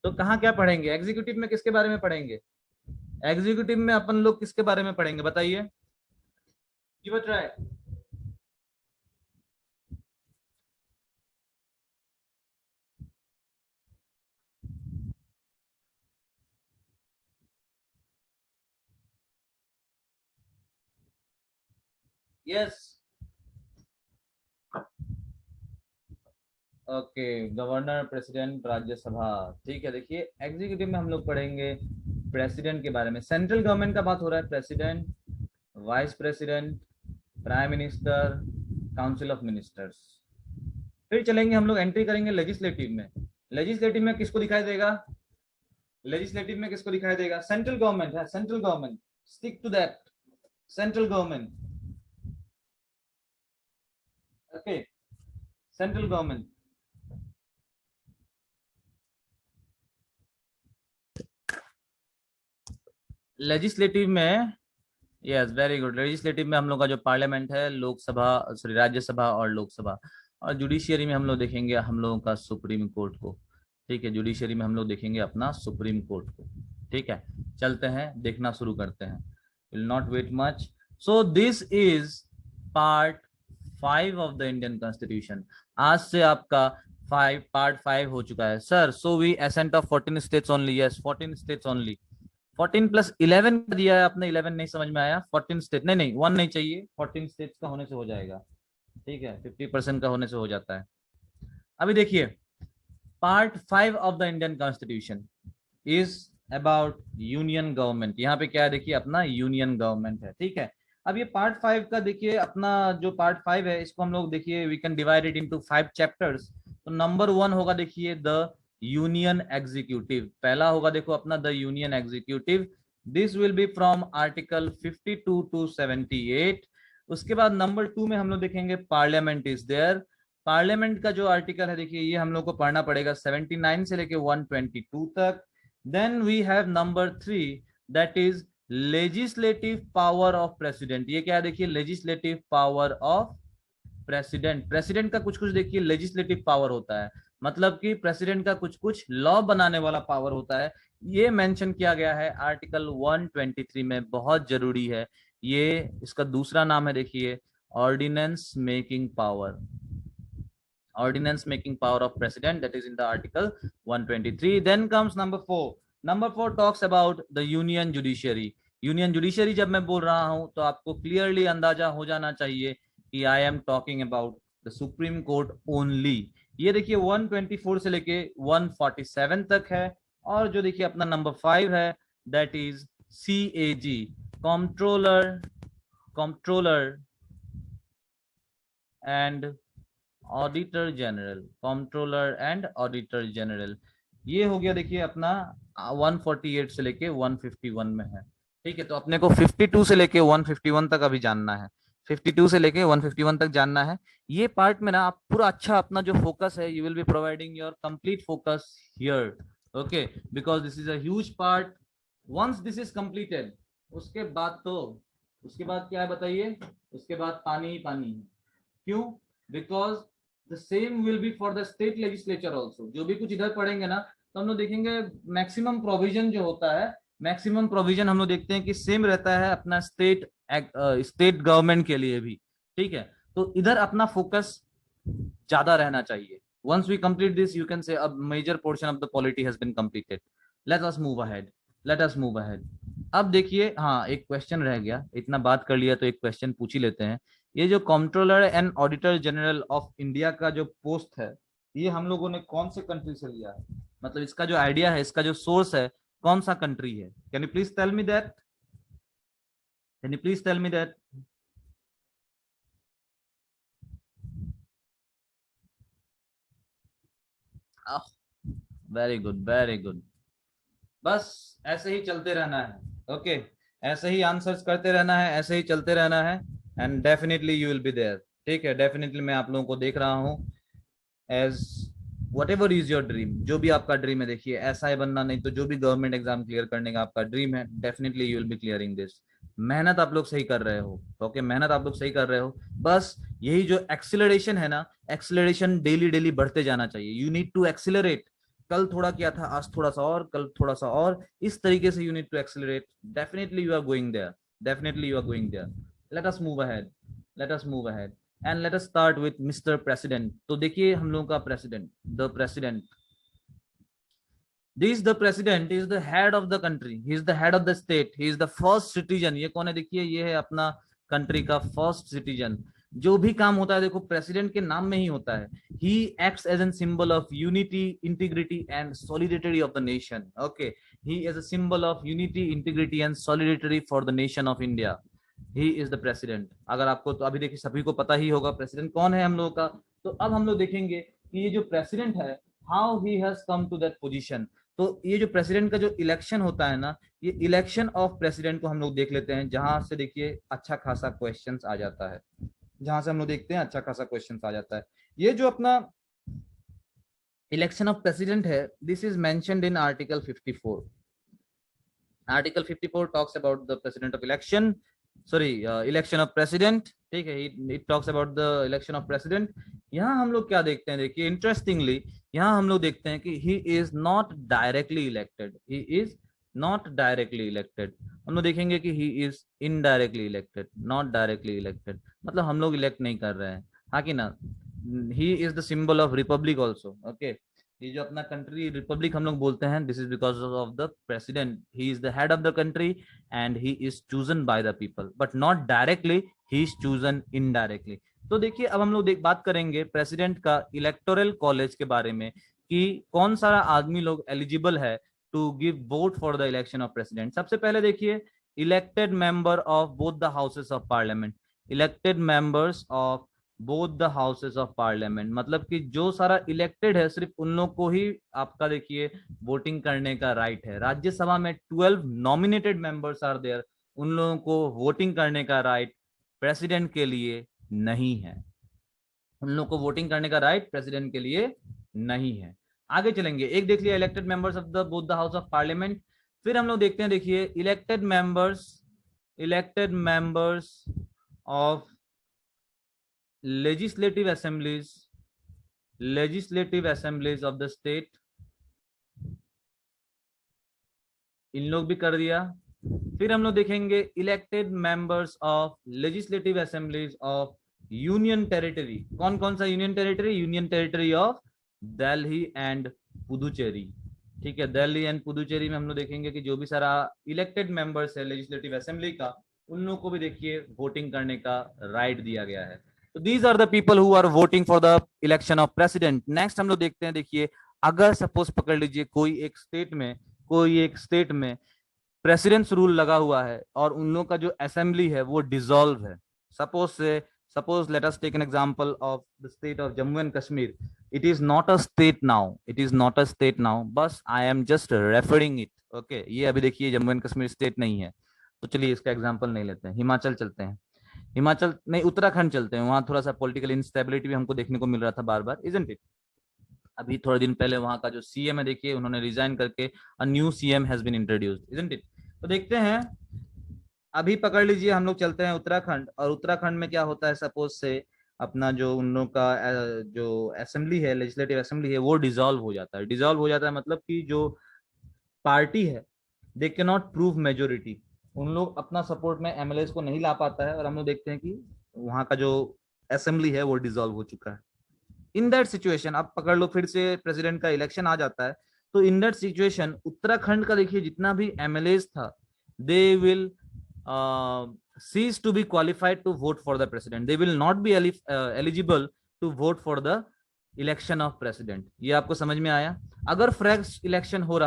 तो कहाँ क्या पढ़ेंगे? एग्जीक्यूटिव में किसके बारे में पढ़ेंगे? एग्जीक्यूटिव में अपन लोग किसके बारे में पढ़ेंगे बताइए? Give a try. Yes, okay, governor, president, Rajya Sabha, ठीक है। देखिए एग्जीक्यूटिव में हम लोग पढ़ेंगे प्रेसिडेंट के बारे में। सेंट्रल गवर्नमेंट का बात हो रहा है, president, vice president, prime minister, council of ministers. फिर चलेंगे हम लोग, एंट्री करेंगे लेजिस्लेटिव में। लेजिस्लेटिव में किसको दिखाई देगा? लेजिस्लेटिव में किसको दिखाई देगा? सेंट्रल गवर्नमेंट है, central government, stick to that, central government, okay, central government. Legislative में, यस वेरी गुड, लेजिस्लेटिव में हम लोग का जो पार्लियामेंट है, लोकसभा, सॉरी राज्यसभा और लोकसभा। और जुडिशियरी में हम लोग देखेंगे हम लोगों का सुप्रीम कोर्ट को, ठीक है, जुडिशियरी में हम लोग देखेंगे अपना सुप्रीम कोर्ट को, ठीक है। चलते हैं, देखना शुरू करते हैं, will not wait much. So this is part 5 of the Indian constitution. आज से आपका पार्ट 5 हो चुका है sir. So we assent of 14 states only, yes 14 states only. 14 plus 11 दिया है आपने, 11 नहीं समझ में आया, 14 स्टेट, नहीं नहीं 1 नहीं चाहिए, 14 स्टेट्स का होने से हो जाएगा, ठीक है, 50% का होने से हो जाता है। अभी देखिए, part 5 of the Indian constitution is about union government. यहाँ पे क्या है, देखिए अपना यूनियन गवर्नमेंट है, ठीक है। अब ये पार्ट 5 का देखिए, अपना जो पार्ट 5 है इसको हम लोग देखिए we can divide it into 5 chapters. तो नंबर 1 होगा देखिए द यूनियन एग्जीक्यूटिव, पहला होगा देखो अपना the union executive. This will be from article 52 to 78। उसके बाद नंबर 2 में हम लोग देखेंगे पार्लियामेंट इज देयर। पार्लियामेंट का जो आर्टिकल है देखिए ये हम लोग को पढ़ना पड़ेगा 79 से लेके 122 तक। Then we have number 3 that is legislative power of president. ये क्या है देखिए, legislative power of president. President का कुछ कुछ देखिए लेजिस्लेटिव पावर होता है, मतलब कि प्रेसिडेंट का कुछ कुछ लॉ बनाने वाला पावर होता है। ये मेंशन किया गया है आर्टिकल 123 में, बहुत जरूरी है ये। इसका दूसरा नाम है देखिए ordinance making power, ordinance making power of president, that is in the article 123. Then comes number 4. Number 4 talks about the union judiciary. Union judiciary जब मैं बोल रहा हूं तो आपको क्लियरली अंदाजा हो जाना चाहिए कि आई am talking about the supreme court only. ये देखिए 124 से लेके 147 तक है। और जो देखिए अपना नंबर 5 है that is CAG, controller and auditor general, controller and auditor general. ये हो गया देखिए अपना 148 से लेके 151 में है, ठीक है। तो अपने को 52 से लेके 151 तक अभी जानना है, 52 से लेके 151 तक जानना है। ये पार्ट में ना आप पूरा अच्छा अपना जो फोकस है, you will be providing your complete focus here, okay, because this is a huge part. Once this is completed, उसके बाद क्या है बताइए, उसके बाद पानी ही पानी है। क्यों? Because the same will be for the state legislature also. जो भी कुछ इधर पढ़ेंगे ना तो हम लोग देखेंगे मैक्सिमम प्रोविजन जो होता है, मैक्सिमम प्रोविजन हम लोग देखते हैं कि सेम रहता है अपना स्टेट गवर्नमेंट के लिए भी, ठीक है। तो इधर अपना फोकस ज्यादा रहना चाहिए। Once we complete this you can say अब major portion of the polity has been completed. Let us move ahead, let us move ahead. अब देखिए, हाँ एक क्वेश्चन रह गया, इतना बात कर लिया तो एक क्वेश्चन पूछ ही लेते हैं। ये जो controller and auditor general of India का जो पोस्ट है, ये हम लोगों ने कौन से कंट्री से लिया है, मतलब इसका जो आइडिया है, इसका जो सोर्स है कौन सा कंट्री है? Can you please tell me that, can you please tell me that? Very good, very good. बस ऐसे ही चलते रहना है, ओके, ऐसे ही आंसर्स करते रहना है, ऐसे ही चलते रहना है, and definitely you will be there, ठीक है। डेफिनेटली मैं आप लोगों को देख रहा हूँ as whatever is your dream, जो भी आपका ड्रीम है, देखिए SI बनना, नहीं तो जो भी गवर्नमेंट एग्जाम क्लियर करने का आपका ड्रीम है, definitely you will B clearing this. मेहनत आप लोग सही कर रहे हो, ओके, मेहनत आप लोग सही कर रहे हो। बस यही जो एक्सिलरेशन है ना, एक्सिलरेशन डेली डेली बढ़ते जाना चाहिए। You need to accelerate. कल थोड़ा किया था, आज थोड़ा सा और, कल थोड़ा सा और, इस तरीके से you need to accelerate. Definitely you are going there, definitely you are going there. Let us move ahead, let us move ahead and let us start with mister president. तो देखिए हम लोगों का president, the president, this the president is the head of the country, he is the head of the state, he is the first citizen. ये कौन है देखिए, ये है अपना कंट्री का फर्स्ट सिटीजन। जो भी काम होता है देखो प्रेसिडेंट के नाम में ही होता है। He acts as an symbol of unity, integrity and solidarity of the nation, okay. He is a symbol of unity, integrity and solidarity for the nation of India. He is the president. अगर आपको तो अभी देखिए सभी को पता ही होगा प्रेसिडेंट कौन है हम लोगों का। तो अब हम लोग देखेंगे कि ये जो प्रेसिडेंट है, how he has come to that position. तो ये जो प्रेसिडेंट का जो इलेक्शन होता है ना, ये इलेक्शन ऑफ प्रेसिडेंट को हम लोग देख लेते हैं, जहां से देखिए अच्छा खासा क्वेश्चंस आ जाता है, जहां से हम लोग देखते हैं अच्छा खासा क्वेश्चंस आ जाता है। ये जो अपना इलेक्शन ऑफ प्रेसिडेंट है, this is mentioned in article 54। Article 54 talks about the president of election, sorry, election of president, ठीक है। it talks about the election of president। यहाँ हम लोग क्या देखते हैं, देखिए इंटरेस्टिंगली यहाँ हम लोग देखते हैं कि he is not directly elected, he is not directly elected. हम लोग देखेंगे कि he is indirectly elected, not directly elected, मतलब हम लोग इलेक्ट नहीं कर रहे हैं, हाँ कि ना। ही is the symbol of Republic also, okay. ये जो अपना कंट्री रिपब्लिक हम लोग बोलते हैं, this is because of the president, he is the head of the country and he is chosen by the people, but not directly, he is chosen indirectly. तो देखिए अब हम लोग बात करेंगे प्रेसिडेंट का इलेक्टोरल कॉलेज के बारे में, कि कौन सारा आदमी लोग एलिजिबल है to give vote for the election of president. सबसे पहले देखिए, elected member of both the houses of parliament, elected members of both the houses of parliament, मतलब कि जो सारा इलेक्टेड है सिर्फ उन लोग को ही आपका देखिए वोटिंग करने का राइट है। राज्यसभा में 12 नॉमिनेटेड मेंबर्स आर देयर, उन लोगों को वोटिंग करने का राइट प्रेसिडेंट के लिए नहीं है, उन लोगों को वोटिंग करने का राइट प्रेसिडेंट के लिए नहीं है। आगे चलेंगे, एक देख लिया elected members of the both the house of parliament. फिर हम लोग देखते हैं, देखिए elected members of legislative assemblies of the state, इन लोग भी कर दिया। फिर हम लोग देखेंगे elected members of legislative assemblies of union territory. कौन कौन सा union territory? Union territory of Delhi and Puducherry, ठीक है। दिल्ली एंड पुदुचेरी में हम लोग देखेंगे कि जो भी सारा इलेक्टेड मेंबर्स है लेजिस्लेटिव असेंबली का, उन लोगों को भी देखिए वोटिंग करने का राइट दिया गया है। तो these are the people who are voting for the election of president. Next हम लोग देखते हैं, देखिए अगर सपोज पकड़ लीजिए कोई एक स्टेट में प्रेसिडेंट्स रूल लगा हुआ है और उन लोगों का जो असेंबली है वो डिसॉल्व है। Suppose let us take an example of the state of Jammu and Kashmir. It is not a state now, बस I am just referring it, okay. ये अभी देखिए जम्मू एंड कश्मीर स्टेट नहीं है, तो चलिए इसका एग्जाम्पल नहीं लेते हैं, हिमाचल चलते हैं। हिमाचल नहीं, उत्तराखंड चलते हैं, वहां थोड़ा सा पॉलिटिकल इंस्टेबिलिटी भी हमको देखने को मिल रहा था बार बार, इजंट इट। अभी थोड़े दिन पहले वहां का जो सीएम है देखिए, उन्होंने रिजाइन करके a new CM has been introduced, isn't it. तो देखते हैं, अभी पकड़ लीजिए हम लोग चलते हैं उत्तराखंड, और उत्तराखंड में क्या होता है, सपोज से अपना जो उन लोग का जो असेंबली है, लेजिस्लेटिव असेंबली है, वो डिसॉल्व हो जाता है। डिसॉल्व हो जाता है मतलब कि जो पार्टी है they can not prove majority, उन लोग अपना सपोर्ट में एमएलए को नहीं ला पाता है, और हम लोग देखते हैं कि वहां का जो असेंबली है वो डिसॉल्व हो चुका है। इन दैट सिचुएशन आप पकड़ लो फिर से प्रेसिडेंट का इलेक्शन आ जाता है, तो इन दैट सिचुएशन उत्तराखंड का देखिए जितना भी एमएलए था, they will cease to be qualified to vote for the president, they will not be eligible to vote for the election of president। ये आपको समझ में आया? अगर फ्रेश इलेक्शन हो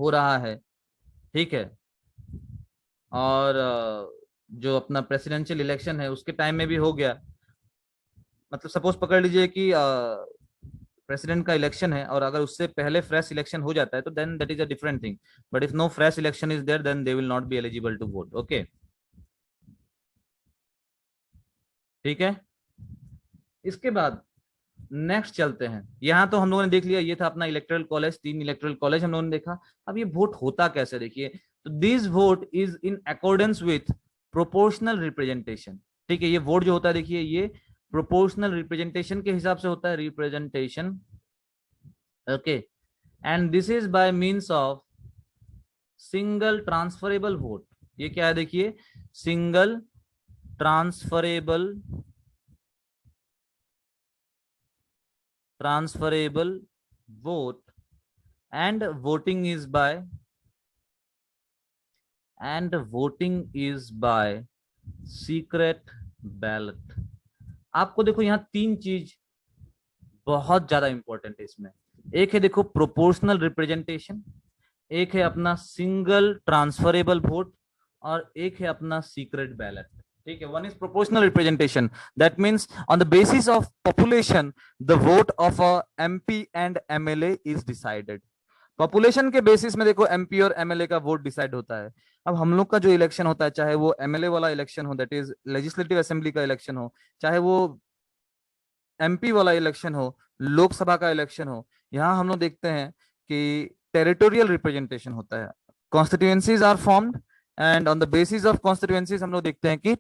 रहा है, ठीक है, और जो अपना प्रेसिडेंशियल इलेक्शन है उसके टाइम में भी हो गया, मतलब सपोज पकड़ लीजिए कि प्रेसिडेंट का इलेक्शन है और अगर उससे पहले फ्रेश इलेक्शन हो जाता है तो then that is a different thing, but if no fresh election is there then they will not be eligible to vote, okay, ठीक है। इसके बाद नेक्स्ट चलते हैं, यहां तो हम लोगों ने देख लिया, ये था अपना इलेक्टोरल कॉलेज, 3 इलेक्टोरल कॉलेज हम लोगों ने देखा। अब ये वोट होता कैसे, देखिए, तो this vote is in accordance with proportional representation, ठीक है। ये वोट जो होता है देखिए, ये प्रोपोर्शनल रिप्रेजेंटेशन के हिसाब से होता है, representation, okay, and this is by means of single transferable vote. ये क्या है देखिए, single transferable vote, and voting is by secret ballot। आपको देखो यहाँ 3 चीज बहुत ज्यादा इंपॉर्टेंट है इसमें। एक है देखो प्रोपोर्शनल रिप्रेजेंटेशन, एक है अपना सिंगल ट्रांसफरेबल वोट, और एक है अपना सीक्रेट बैलेट, ठीक है। One is proportional representation, that means on the basis of population the vote of a MP and MLA is decided. Population के बेसिस में देखो एमपी और एमएलए का वोट डिसाइड होता है। अब हम लोग का जो इलेक्शन होता है, चाहे वो एमएलए वाला इलेक्शन हो, दैट इज लेजिस्लेटिव असेंबली का इलेक्शन हो, चाहे वो एमपी वाला इलेक्शन हो, लोकसभा का इलेक्शन हो, यहाँ हम लोग देखते हैं कि टेरिटोरियल रिप्रेजेंटेशन होता है। Constituencies are formed and on the basis of constituencies हम लोग देखते हैं कि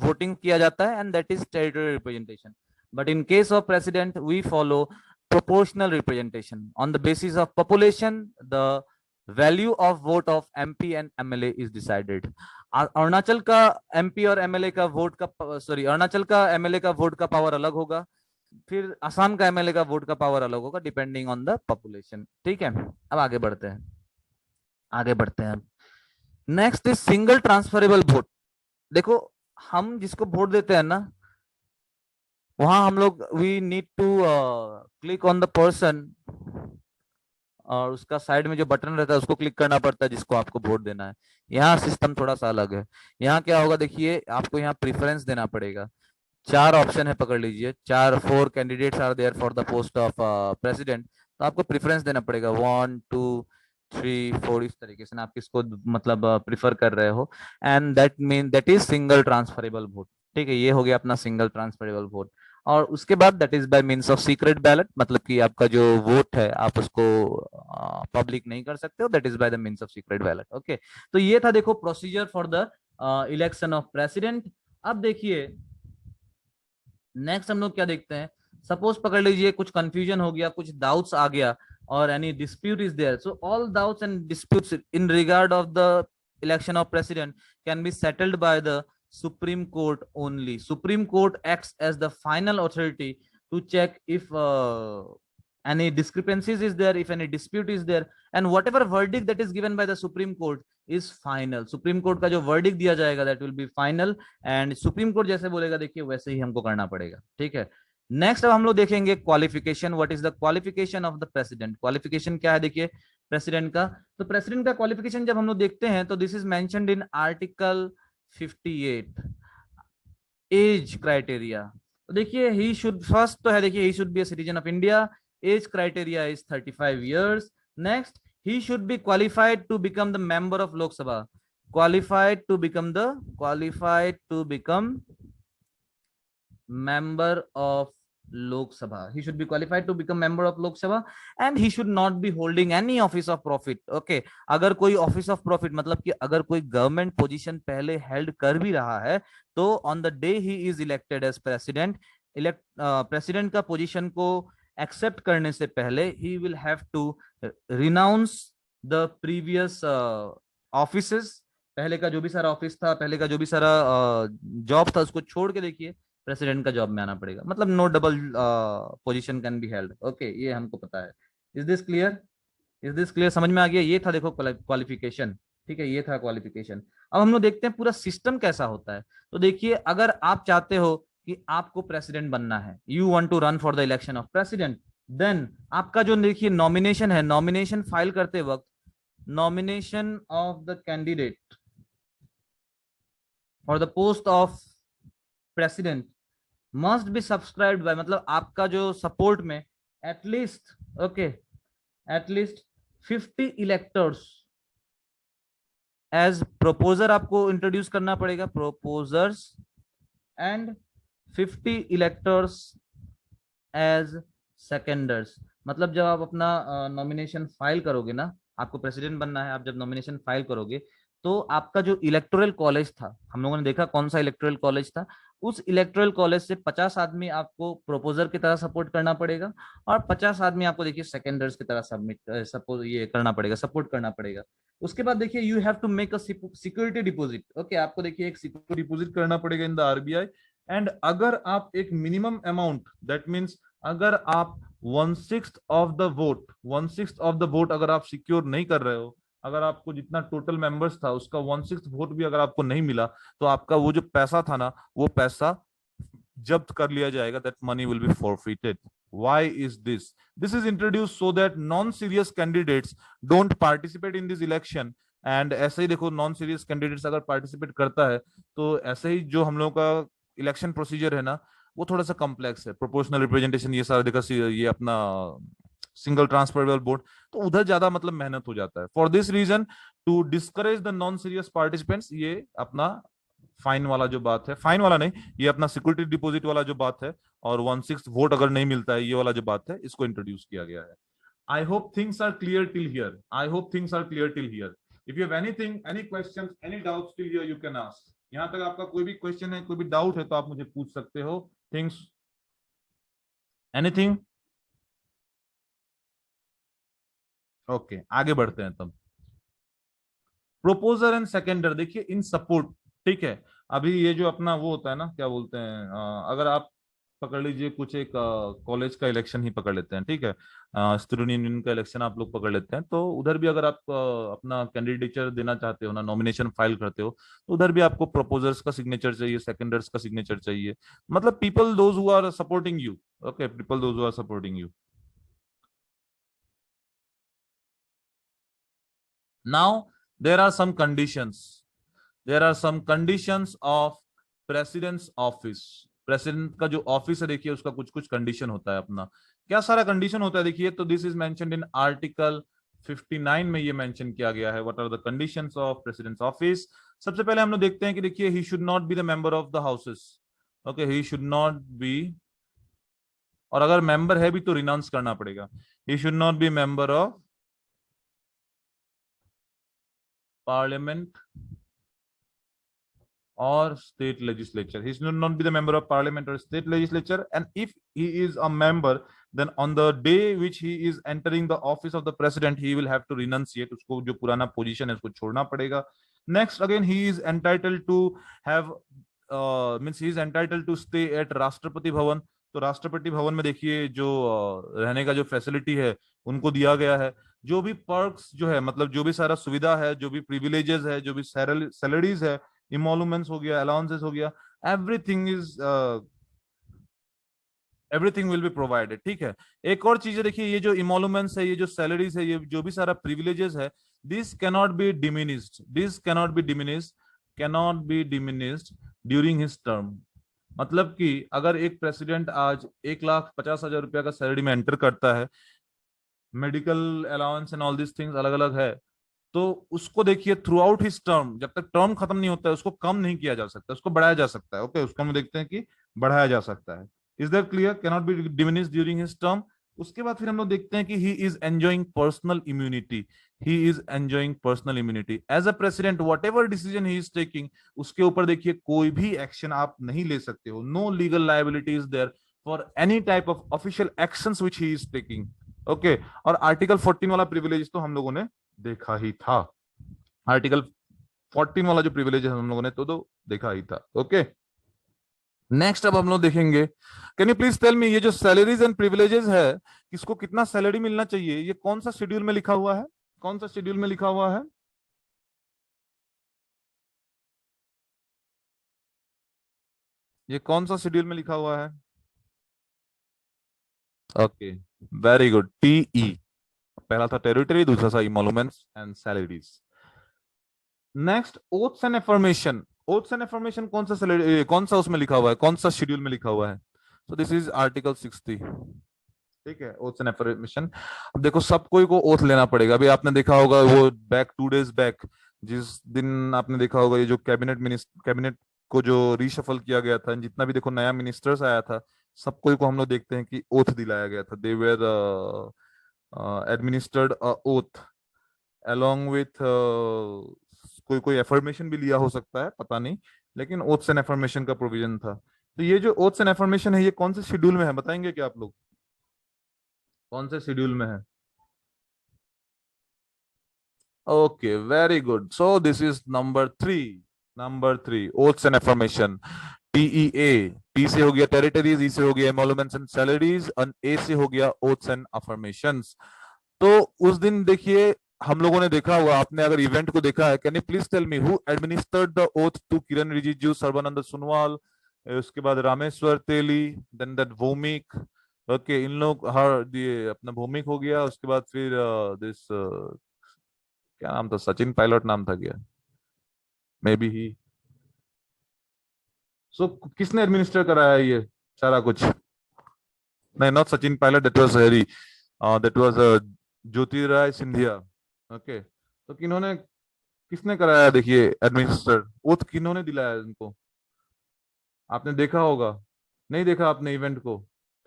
वोटिंग किया जाता है, and that is territorial representation. But in case of president we follow proportional representation. On the basis of population, the value of vote of MP and MLA is decided. Arunachal का MP और MLA का वोट का, सॉरी, अरुणाचल का MLA का वोट का पावर अलग होगा, फिर असम का MLA का वोट का पावर अलग होगा, डिपेंडिंग ऑन द पॉपुलेशन. ठीक है, अब आगे बढ़ते हैं, आगे बढ़ते हैं. Next is single transferable vote. देखो, हम जिसको वोट देते हैं ना, वहां हम लोग we need to click on the person, और उसका साइड में जो बटन रहता है उसको क्लिक करना पड़ता है जिसको आपको वोट देना है. यहाँ सिस्टम थोड़ा सा अलग है. यहाँ क्या होगा, देखिए, आपको यहाँ प्रीफरेंस देना पड़ेगा. 4 ऑप्शन है, पकड़ लीजिए. 4 candidates are there for the post of president. तो आपको प्रीफरेंस देना पड़ेगा 1 2 3 4, इस तरीके से ना, आप किसको मतलब प्रीफर कर रहे हो. And that is single transferable vote. ठीक है, ये हो गया अपना सिंगल ट्रांसफरेबल वोट. और उसके बाद that is by means of secret ballot, मतलब कि आपका जो वोट है आप उसको पब्लिक नहीं कर सकते हो, that is by the means of secret ballot. Okay, तो ये था देखो procedure for the election of president. अब देखिए नेक्स्ट हम लोग क्या देखते हैं. सपोज पकड़ लीजिए कुछ कंफ्यूजन हो गया, कुछ डाउट्स आ गया, और any dispute is there. So all doubts and disputes in regard of the election of president can be settled by the Supreme Court only. Supreme Court acts as the final authority to check if any discrepancies is there, if any dispute is there, and whatever verdict that is given by the Supreme Court is final. Supreme Court का जो verdict दिया जाएगा that will be final, and Supreme Court जैसे बोलेगा देखिए वैसे ही हमको करना पड़ेगा. ठीक है, नेक्स्ट अब हम लोग देखेंगे qualification. What is the qualification of the president. Qualification क्या है, देखिए प्रेसिडेंट का. तो प्रेसिडेंट का क्वालिफिकेशन जब हम लोग देखते हैं तो this is mentioned in article 58 age criteria. तो देखिए ही शुड, फर्स्ट तो है देखिए he should be a citizen of India. Age criteria is 35 years. Next, he should be qualified to become the member of Lok Sabha. Qualified to become member of Lok Sabha. He should be qualified to become member of Lok Sabha, and he should not be holding any office of profit. Okay, अगर कोई office of profit मतलब कि अगर कोई गवर्नमेंट पोजीशन पहले हेल्ड कर भी रहा है तो on the day he is elected as president, president का पोजीशन को एक्सेप्ट करने से पहले he will have to renounce the previous offices. पहले का जो भी सारा ऑफिस था, पहले का जो भी सारा जॉब था, उसको छोड़ के देखिए प्रेसिडेंट का जॉब में आना पड़ेगा. मतलब no double position can be held. Okay, ये हमको पता है. Is this clear, is this clear, समझ में आ गया. ये था देखो क्वालिफिकेशन. ठीक है, ये था क्वालिफिकेशन. अब हम लोग देखते हैं पूरा सिस्टम कैसा होता है. तो देखिए, अगर आप चाहते हो कि आपको प्रेसिडेंट बनना है, you want to run for the election of president, then आपका जो देखिए नॉमिनेशन है, नॉमिनेशन फाइल करते वक्त nomination of the candidate for the post of president must be subscribed by, मतलब आपका जो सपोर्ट में at least, okay, at least 50 electors as proposer आपको इंट्रोड्यूस करना पड़ेगा, proposers, and 50 electors as seconders. मतलब जब आप अपना नॉमिनेशन फाइल करोगे ना, आपको प्रेसिडेंट बनना है, आप जब नॉमिनेशन फाइल करोगे तो आपका जो इलेक्टोरल कॉलेज था, हम लोगों ने देखा कौन सा इलेक्टोरल कॉलेज था, उस इलेक्टोरल कॉलेज से 50 आदमी आपको प्रोपोजर की तरह सपोर्ट करना पड़ेगा, और 50 आदमी आपको देखिए सेकेंडर्स की तरह सपोर्ट ये करना पड़ेगा, सपोर्ट करना पड़ेगा. उसके बाद देखिए you have to make a security deposit. Okay, आपको देखिए एक सिक्योरिटी डिपॉजिट करना पड़ेगा इन द आरबीआई. एंड अगर आप एक मिनिमम अमाउंट, दैट मीन्स अगर आप 1/6 ऑफ द वोट अगर आप सिक्योर नहीं कर रहे हो, अगर आपको जितना टोटल मेंबर्स था उसका 1/6 वोट भी अगर आपको नहीं मिला, तो आपका वो जो पैसा था ना, वो पैसा जब्त कर लिया जाएगा. That money will be forfeited. Why is this? This is introduced so that non-serious candidates don't participate in this election. And ऐसे ही देखो, नॉन सीरियस कैंडिडेट्स अगर पार्टिसिपेट करता है तो ऐसे ही जो हम लोगों का इलेक्शन प्रोसीजर है ना, वो थोड़ा सा कॉम्प्लेक्स है. प्रोपोर्शनल रिप्रेजेंटेशन ये सारा देखा, ये अपना सिंगल ट्रांसफरेबल वोट, तो उधर ज्यादा मतलब मेहनत हो जाता है. For this reason, to discourage the non serious participants, ये अपना फाइन वाला जो बात है, फाइन वाला नहीं, ये अपना सिक्योरिटी डिपॉजिट वाला जो बात है, और 1/6 वोट अगर नहीं मिलता है, ये वाला जो बात है, इसको इंट्रोड्यूस किया गया है. I hope things are clear till here. If you have anything, any questions, any doubts till here, you can ask. यहाँ तक आपका कोई भी क्वेश्चन है, कोई भी डाउट है तो आप मुझे पूछ सकते हो। Things, anything? ओके, आगे बढ़ते हैं तब। प्रोपोजर एंड सेकेंडर, देखिए इन सपोर्ट, ठीक है। अभी ये जो अपना वो होता है ना, क्या बोलते हैं, अगर आप पकड़ लीजिए कुछ एक कॉलेज का इलेक्शन ही पकड़ लेते हैं, ठीक है, स्टूडेंट यूनियन का इलेक्शन आप लोग पकड़ लेते हैं, तो उधर भी अगर आप अपना कैंडिडेचर देना चाहते हो ना, नॉमिनेशन फाइल करते हो, तो उधर भी आपको प्रोपोजर्स का सिग्नेचर चाहिए, सेकेंडर्स का सिग्नेचर चाहिए, मतलब people those who are supporting you. Okay, people those who are supporting you. Now there are some conditions. There are some conditions of president's office. President का जो ऑफिस है देखिए, उसका कुछ कुछ कंडीशन होता है अपना। क्या सारा कंडीशन होता है देखिए, तो this is mentioned in article 59 में ये मेंशन किया गया है। What are the conditions of president's office? सबसे पहले हम लोग देखते हैं कि देखिए, he should not be the member of the houses. Okay, he should not be, और अगर मेंबर है भी तो रिनाउंस करना पड़ेगा। He should not be member of parliament or state legislature. He should not be the member of parliament or state legislature. And if he is a member, then on the day which he is entering the office of the president, he will have to renunciate. उसको जो पुराना पोजीशन है उसको छोड़ना पड़ेगा। Next, again, he is entitled to have means he is entitled to stay at Rashtrapati Bhavan. तो राष्ट्रपति भवन में देखिए जो रहने का जो फैसिलिटी है उनको दिया गया है। जो भी पर्क्स जो है, मतलब जो भी सारा सुविधा है, जो भी प्रिविलेजेस है, जो भी सैलरीज है, इमोलूमेंट्स हो गया, अलाउंसेस हो गया, everything is everything will be provided, ठीक है। एक और चीज देखिए, ये जो इमोलूमेंट्स है, ये जो सैलरीज है, ये जो भी सारा प्रिविलेजेस है, this cannot be diminished, this cannot be diminished, cannot be diminished during his term. मतलब कि अगर एक प्रेसिडेंट आज 1,50,000 रुपया का सैलरी में एंटर करता है, medical allowance and all this things अलग अलग है, तो उसको देखिए थ्रू आउट हिज टर्म, जब तक टर्म खत्म नहीं होता है, उसको कम नहीं किया जा सकता, उसको बढ़ाया जा सकता है। ओके, उसको हम देखते हैं कि बढ़ाया जा सकता है। Is that clear? Can not be diminish during his term. उसके बाद फिर हम लोग देखते हैं कि he is enjoying personal immunity. He is enjoying personal immunity as a president. Whatever decision he is taking, उसके ऊपर देखिए कोई भी एक्शन आप नहीं ले सकते हो। No legal liability is there for any type of official actions which he is taking. Okay, और आर्टिकल 14 वाला प्रिविलेज तो हम लोगों ने देखा ही था। आर्टिकल 14 वाला जो प्रिविलेज है हम लोगों ने तो देखा ही था। ओके, नेक्स्ट अब हम लोग देखेंगे, can you please tell me, ये जो सैलरीज एंड प्रिविलेजेस है, किसको कितना सैलरी मिलना चाहिए, ये कौन सा शेड्यूल में लिखा हुआ है? कौन सा शेड्यूल में लिखा हुआ है? ये कौन सा शेड्यूल में लिखा हुआ है? Okay, very good, TE. पहला था टेरिटरी, दूसरा था emoluments and salaries. Next, oaths and affirmation. Oaths and affirmation कौन सा कौन सा उसमें लिखा हुआ है, कौन सा शेड्यूल में लिखा हुआ है? सो दिस इज आर्टिकल 60, ठीक है, ओथ्स एंड एफर्मेशन। अब देखो, सब कोई को ओथ लेना पड़ेगा। अभी आपने देखा होगा वो बैक 2 days बैक, जिस दिन आपने देखा होगा ये जो कैबिनेट को जो रीशफल किया गया था, जितना भी देखो नया मिनिस्टर्स आया था, सब कोई को हम लोग देखते हैं कि ओथ दिलाया गया था। They were administered oath along with कोई कोई एफर्मेशन भी लिया हो सकता है, पता नहीं, लेकिन ओथ्स एंड एफर्मेशन का प्रोविजन था। तो ये जो ओथ्स एंड एफर्मेशन है, ये कौन से शेड्यूल में है, बताएंगे क्या आप लोग? कौन से शेड्यूल में है? Okay, very good. So this is number 3। Number 3, oaths and affirmation, tea. T से हो गया टेरिटरीज, ई से हो गया एमोलूमेंट्स एंड सैलरीज, और ए से हो गया ओथ्स एंड अफर्मेशंस। तो उस दिन देखिए, हम लोगों ने देखा हुआ, आपने अगर इवेंट को देखा है, can you please tell me who administered the oath to Kiran Rijiju, Sarbananda Sonowal, उसके बाद Rameswar Teli, then that Bhoumik. Okay, इन लोग हर ये अपना भौमिक हो गया, उसके बाद फिर दिस क्या नाम था, सचिन पायलट नाम था क्या, मे बी ही। सो किसने एडमिनिस्टर कराया ये सारा कुछ? नहीं, not Sachin Pilot, that was हरी, that was Jyotiraditya Scindia. Okay, तो किन्होंने, किसने कराया देखिए एडमिनिस्टर, ओथ किन्होंने दिलाया इनको? आपने देखा होगा, नहीं देखा आपने इवेंट को?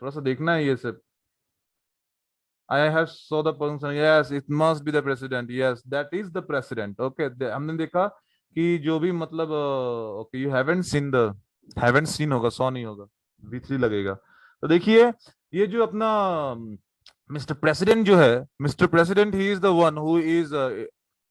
थोड़ा सा देखना है ये सब। I have so the person, yes it must be the president, yes that is the president. Okay, हमने देखा कि जो भी मतलब ओके यू हैवंट सीन होगा, सॉ नहीं होगा, V3 लगेगा। तो देखिए ये जो अपना मिस्टर प्रेसिडेंट जो है, mister president he is the one who is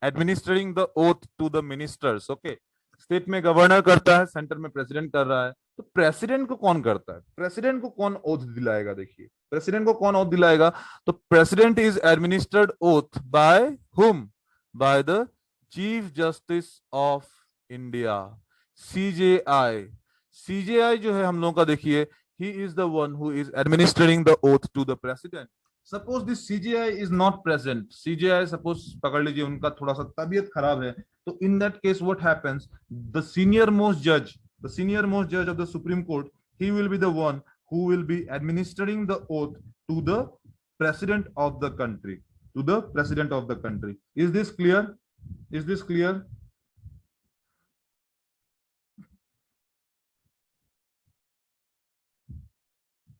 administering the oath to the ministers. Okay, state में गवर्नर करता है, सेंटर में प्रेसिडेंट कर रहा है। तो प्रेसिडेंट को कौन करता है, प्रेसिडेंट को कौन ओथ दिलाएगा? देखिए प्रेसिडेंट को कौन ओथ दिलाएगा, तो president is administered oath by whom, by the chief justice of India, CJI। CJI जो है हम लोगों का, देखिए he is the one who is administering the oath to the president. Suppose this CJI is not present, CJI suppose पकड़ लीजिए उनका थोड़ा सा तबीयत खराब है, तो in that case what happens, the senior most judge of the Supreme Court, he will be the one who will be administering the oath to the president of the country, to the president of the country. Is this clear? Is this clear?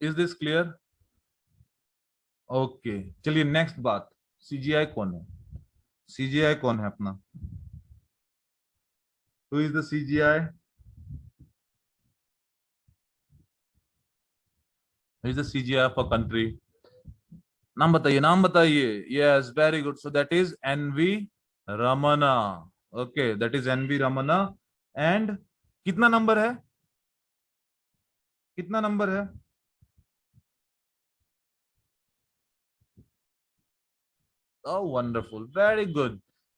Is this clear? Okay चलिए नेक्स्ट बात, CGI कौन है? CGI कौन है अपना? Who is the CGI? Who is the CGI of a country? नाम बताइए, नाम बताइए। Yes very good, so that is NV Ramana. Okay that is NV Ramana. And कितना नंबर है, कितना नंबर है? Oh, wonderful. Very good.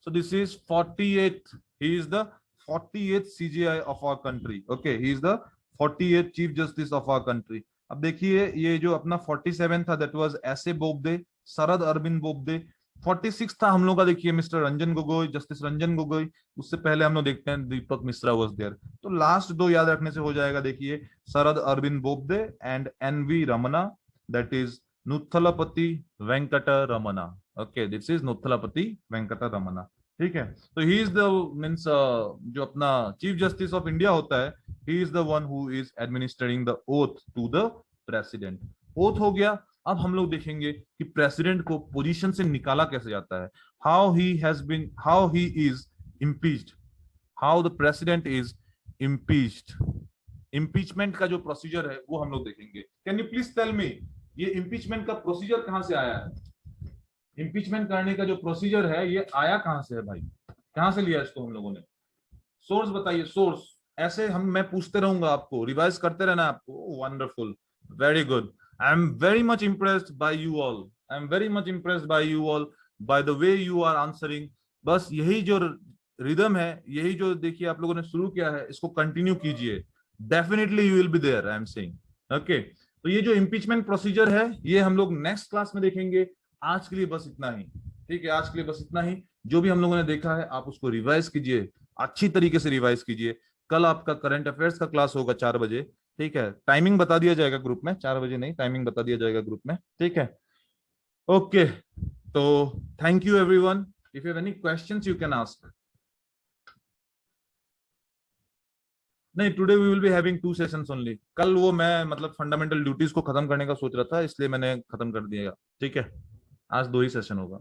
So this is 48th. He is the 48th CGI of our country. Okay, he is the 48th Chief Justice of our country. अब देखिए ये जो अपना 47 था, that was S.A. बोबडे, शरद अरविंद बोबडे। 46 था हम लोग का, देखिए मिस्टर रंजन गोगोई, जस्टिस रंजन गोगोई। उससे पहले हम लोग देखते हैं दीपक मिश्रा वाज देयर। तो लास्ट दो याद रखने से हो जाएगा, देखिए Sharad Arvind Bobde and NV Ramana, that is Nuthalapati Venkata Ramana. Okay this is Nuthalapati Venkata Ramana. ठीक है, तो ही इज द मीन्स जो अपना चीफ जस्टिस ऑफ इंडिया होता है, he is the one who is administering the oath to the president. Oath हो गया। अब हम लोग देखेंगे कि प्रेसिडेंट को पोजीशन से निकाला कैसे जाता है, how he is impeached, how the president is impeached. Impeachment का जो प्रोसीजर है वो हम लोग देखेंगे। Can you please tell me ये इम्पीचमेंट का प्रोसीजर कहां से आया है? इम्पीचमेंट करने का जो प्रोसीजर है ये आया कहां से है भाई, कहां से लिया इसको हम लोगों ने? सोर्स बताइए, सोर्स। ऐसे मैं पूछते रहूंगा, आपको रिवाइज करते रहना आपको। Wonderful, very good. I am very much impressed by you all, I am very much impressed by you all, by the way you are answering. बस यही जो रिदम है, यही जो देखिए आप लोगों ने शुरू किया है, इसको कंटिन्यू कीजिए। Definitely you will be there, I am saying. Okay, तो ये जो इम्पीचमेंट प्रोसीजर है ये हम लोग नेक्स्ट क्लास में देखेंगे। आज के लिए बस इतना ही। ठीक है, आज के लिए बस इतना ही। जो भी हम लोगों ने देखा है आप उसको रिवाइज कीजिए, अच्छी तरीके से रिवाइज कीजिए। कल आपका करंट अफेयर्स का क्लास होगा 4 बजे। ठीक है, टाइमिंग बता दिया जाएगा ग्रुप में, 4 बजे नहीं, टाइमिंग बता दिया जाएगा ग्रुप में। ठीक है, ओके। तो thank you everyone. If you have any questions you can ask. नहीं, today we will be having 2 sessions only. कल वो मैं मतलब फंडामेंटल ड्यूटीज को खत्म करने का सोच रहा था, इसलिए मैंने खत्म कर दिया। ठीक है, आज 2 ही सेशन होगा।